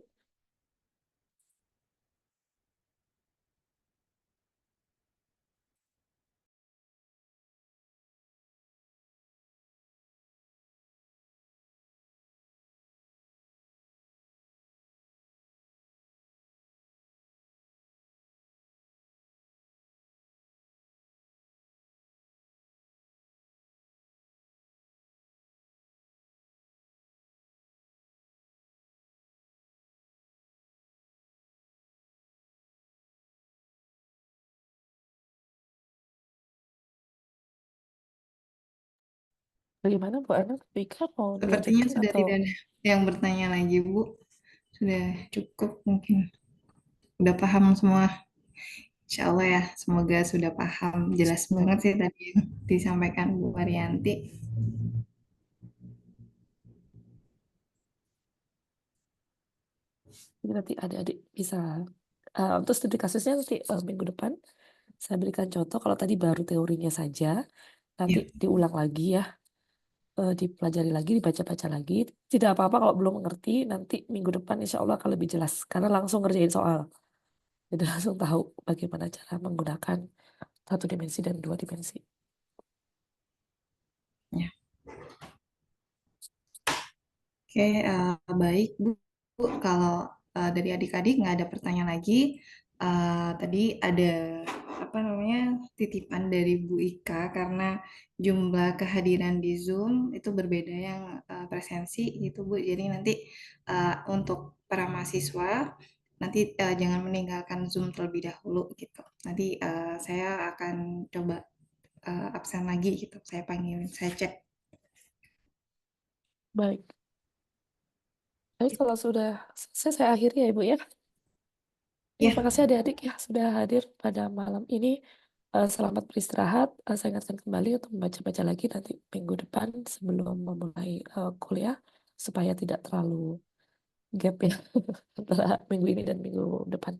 Bagaimana Bu Ana? Bika mau Sepertinya dilanjutkan sudah atau tidak ada yang bertanya lagi, Bu. Sudah cukup mungkin. Udah paham semua. Insya Allah ya, semoga sudah paham. Jelas banget sih tadi yang disampaikan Bu Arianti. jadi nanti adik-adik bisa untuk studi kasusnya nanti minggu depan saya berikan contoh. Kalau tadi baru teorinya saja, nanti Ya, diulang lagi ya, dipelajari lagi, dibaca-baca lagi. Tidak apa-apa kalau belum mengerti, nanti minggu depan insya Allah akan lebih jelas karena langsung ngerjain soal. Jadi langsung tahu bagaimana cara menggunakan 1 dimensi dan 2 dimensi. ya. Oke, baik Bu. Kalau dari adik-adik nggak ada pertanyaan lagi, tadi ada apa namanya titipan dari Bu Ika karena jumlah kehadiran di Zoom itu berbeda yang presensi gitu Bu. Jadi nanti untuk para mahasiswa nanti jangan meninggalkan Zoom terlebih dahulu gitu. Nanti saya akan coba absen lagi gitu. Saya panggilin, saya cek. Baik. Baik, kalau sudah selesai saya akhiri ya Ibu ya. Ya, Terima kasih adik-adik ya sudah hadir pada malam ini. Selamat beristirahat. Saya ingatkan kembali untuk membaca-baca lagi nanti minggu depan sebelum memulai kuliah supaya tidak terlalu gap ya antara minggu ini dan minggu depan.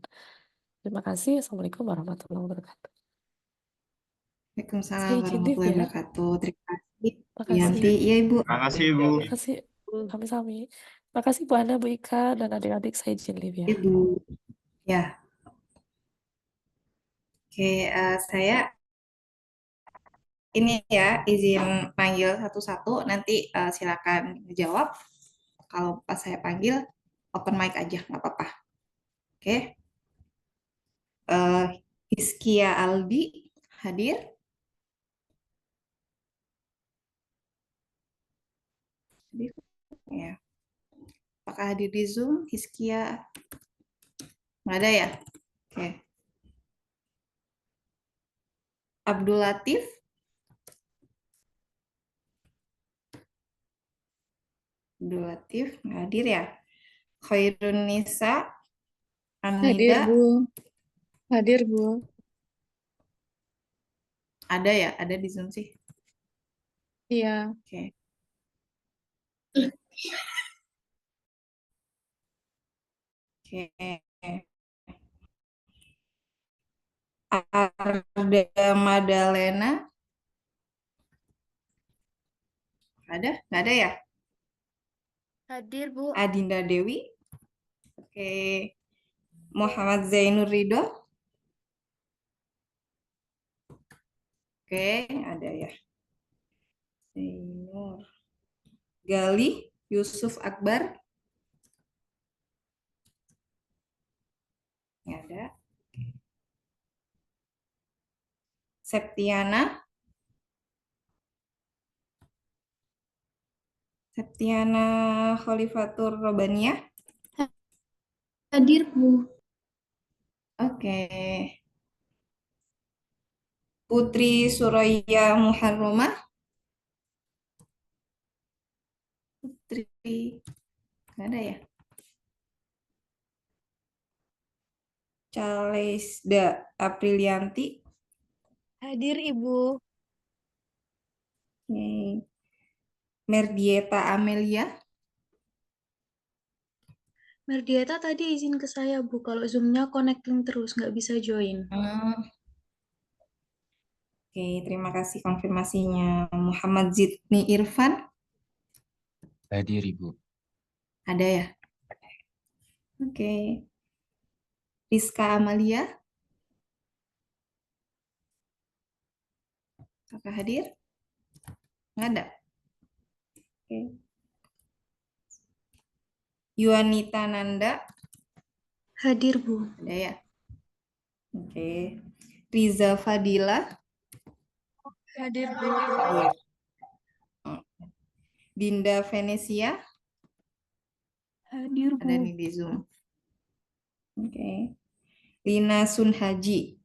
Terima kasih. Assalamualaikum warahmatullahi wabarakatuh. Waalaikumsalam Saya izin live warahmatullahi ya. wabarakatuh. Terima kasih. Makasih. Yanti, iya Ibu. Terima kasih, Bu. Makasih. Kami-sami. Makasih Bu Ana, Bu Ika, dan adik-adik saya izin live ya. Ibu. Ya, oke. Saya ini ya izin panggil satu-satu. Nanti silakan jawab. Kalau pas saya panggil, open mic aja, nggak apa-apa. Oke. Eh, Hizkia Aldi hadir. Hadir. Ya. Apakah hadir di Zoom? Hizkia nggak ada ya? Oke. Abdul Latif. Abdul Latif nggak hadir ya? Khairun Nisa. Hadir, Anida. Bu. Hadir, Bu. Ada ya? Ada di Zoom sih. Iya. Oke. Oke. Arda Madalena. Ada? Nggak ada ya? Hadir, Bu. Adinda Dewi. Oke. Muhammad Zainur Ridho. Oke, ada ya. Zainur. Gali Yusuf Akbar. Nggak ada. Septiana. Septiana Khalifatur Robaniah. Hadir, Bu. Oke. Putri Suraya Muharromah. Putri. Nggak ada ya? Chalesda Aprilianti. Hadir, Ibu. Oke. Merdieta Amelia. Merdieta tadi izin ke saya, Bu. Kalau Zoom-nya connecting terus, nggak bisa join. Oke, terima kasih konfirmasinya. Muhammad Zidni Irfan. Hadir, Ibu. Ada ya? Oke. Rizka Amalia. Apakah hadir? Nggak ada. Oke. Yuanita Nanda. Hadir, Bu. Ada ya? Oke. Riza Fadila. Hadir, Bu. Hadir. Dinda Venesia. Hadir, Ada Bu. nih di Zoom. Oke. Lina Sunhaji.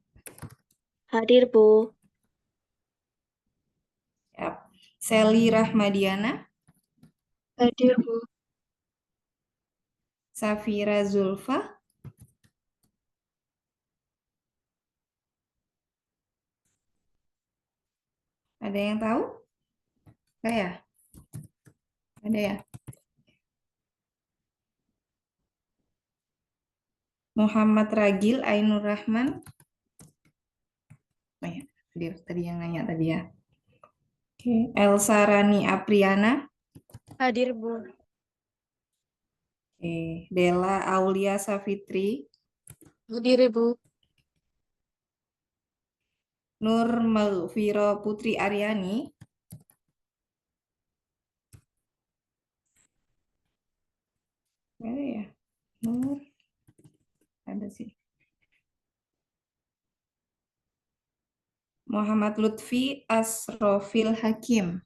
Hadir, Bu. Siap. Sally Rahmadiana, Hadir, Bu. Safira Zulfa, ada yang tahu? Enggak ya? Ada ya? Muhammad Ragil Ainur Rahman. Oh ya, hadir tadi yang nanya tadi ya. Oke, Elsa Rani Apriana. Hadir, Bu. Oke, Della Aulia Safitri. Hadir, Bu. Nur Maghfiro Putri Aryani. Ada ya? Nur. Ada sih. Muhammad Lutfi Asrofil Hakim.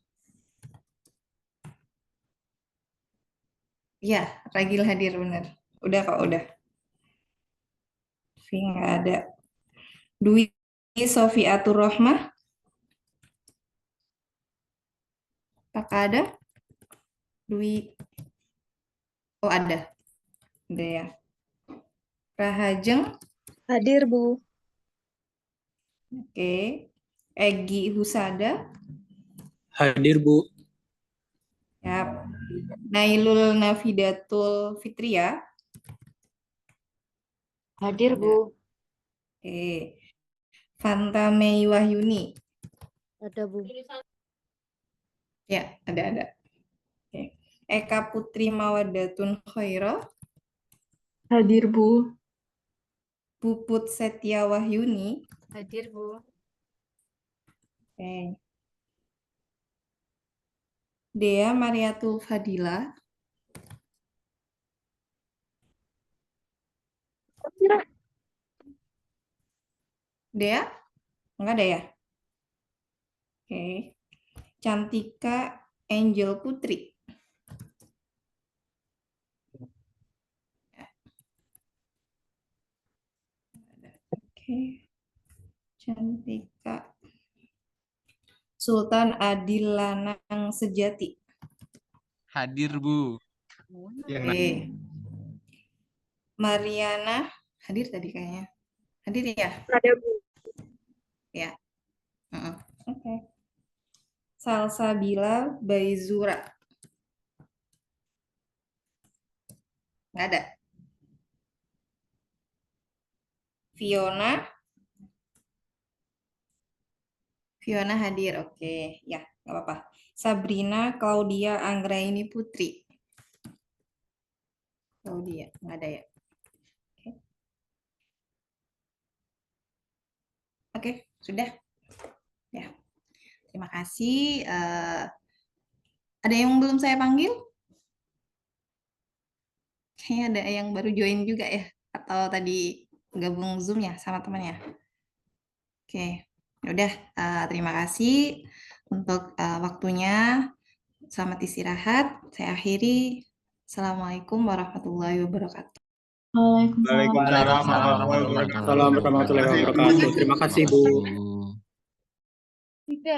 Ya, Ragil hadir benar. Udah kok, udah. Tapi nggak ada. Dwi Sofiatur Rohmah. Apakah ada? Dwi. Oh, ada. Ada ya. Rahajeng. Hadir, Bu. Oke. Egi Husada. Hadir, Bu. Yap. Nailul Nafidatul Fitria. Hadir, Bu. Oke. Fanta Mei Wahyuni. Ada, Bu. Ya, ada. Oke. Eka Putri Mawadatun Khaira. Hadir, Bu. Puput Setia Wahyuni. Hadir, Bu. Oke. Dea Mariatul Fadila. Dea? Enggak ada ya? Oke. Cantika Angel Putri. Oke. Cantika. Sultan Adil Lanang Sejati. Hadir, Bu. Oke. Mariana. Hadir tadi kayaknya. Hadir ya? Ada, Bu. Ya. Oke. Salsabila Baizura. Nggak ada. Fiona. Fiona hadir. Oke. Ya, nggak apa-apa. Sabrina Claudia Anggraini Putri. Claudia. Nggak ada ya? Oke, sudah. Ya. Terima kasih. Ada yang belum saya panggil? Kayaknya ada yang baru join juga ya. Atau tadi gabung Zoom ya sama temannya. Oke, udah. Terima kasih untuk waktunya. Selamat istirahat. Saya akhiri. Assalamualaikum warahmatullahi wabarakatuh. Waalaikumsalam. Waalaikumsalam warahmatullahi wabarakatuh. Assalamualaikum warahmatullahi wabarakatuh. Terima kasih, Bu.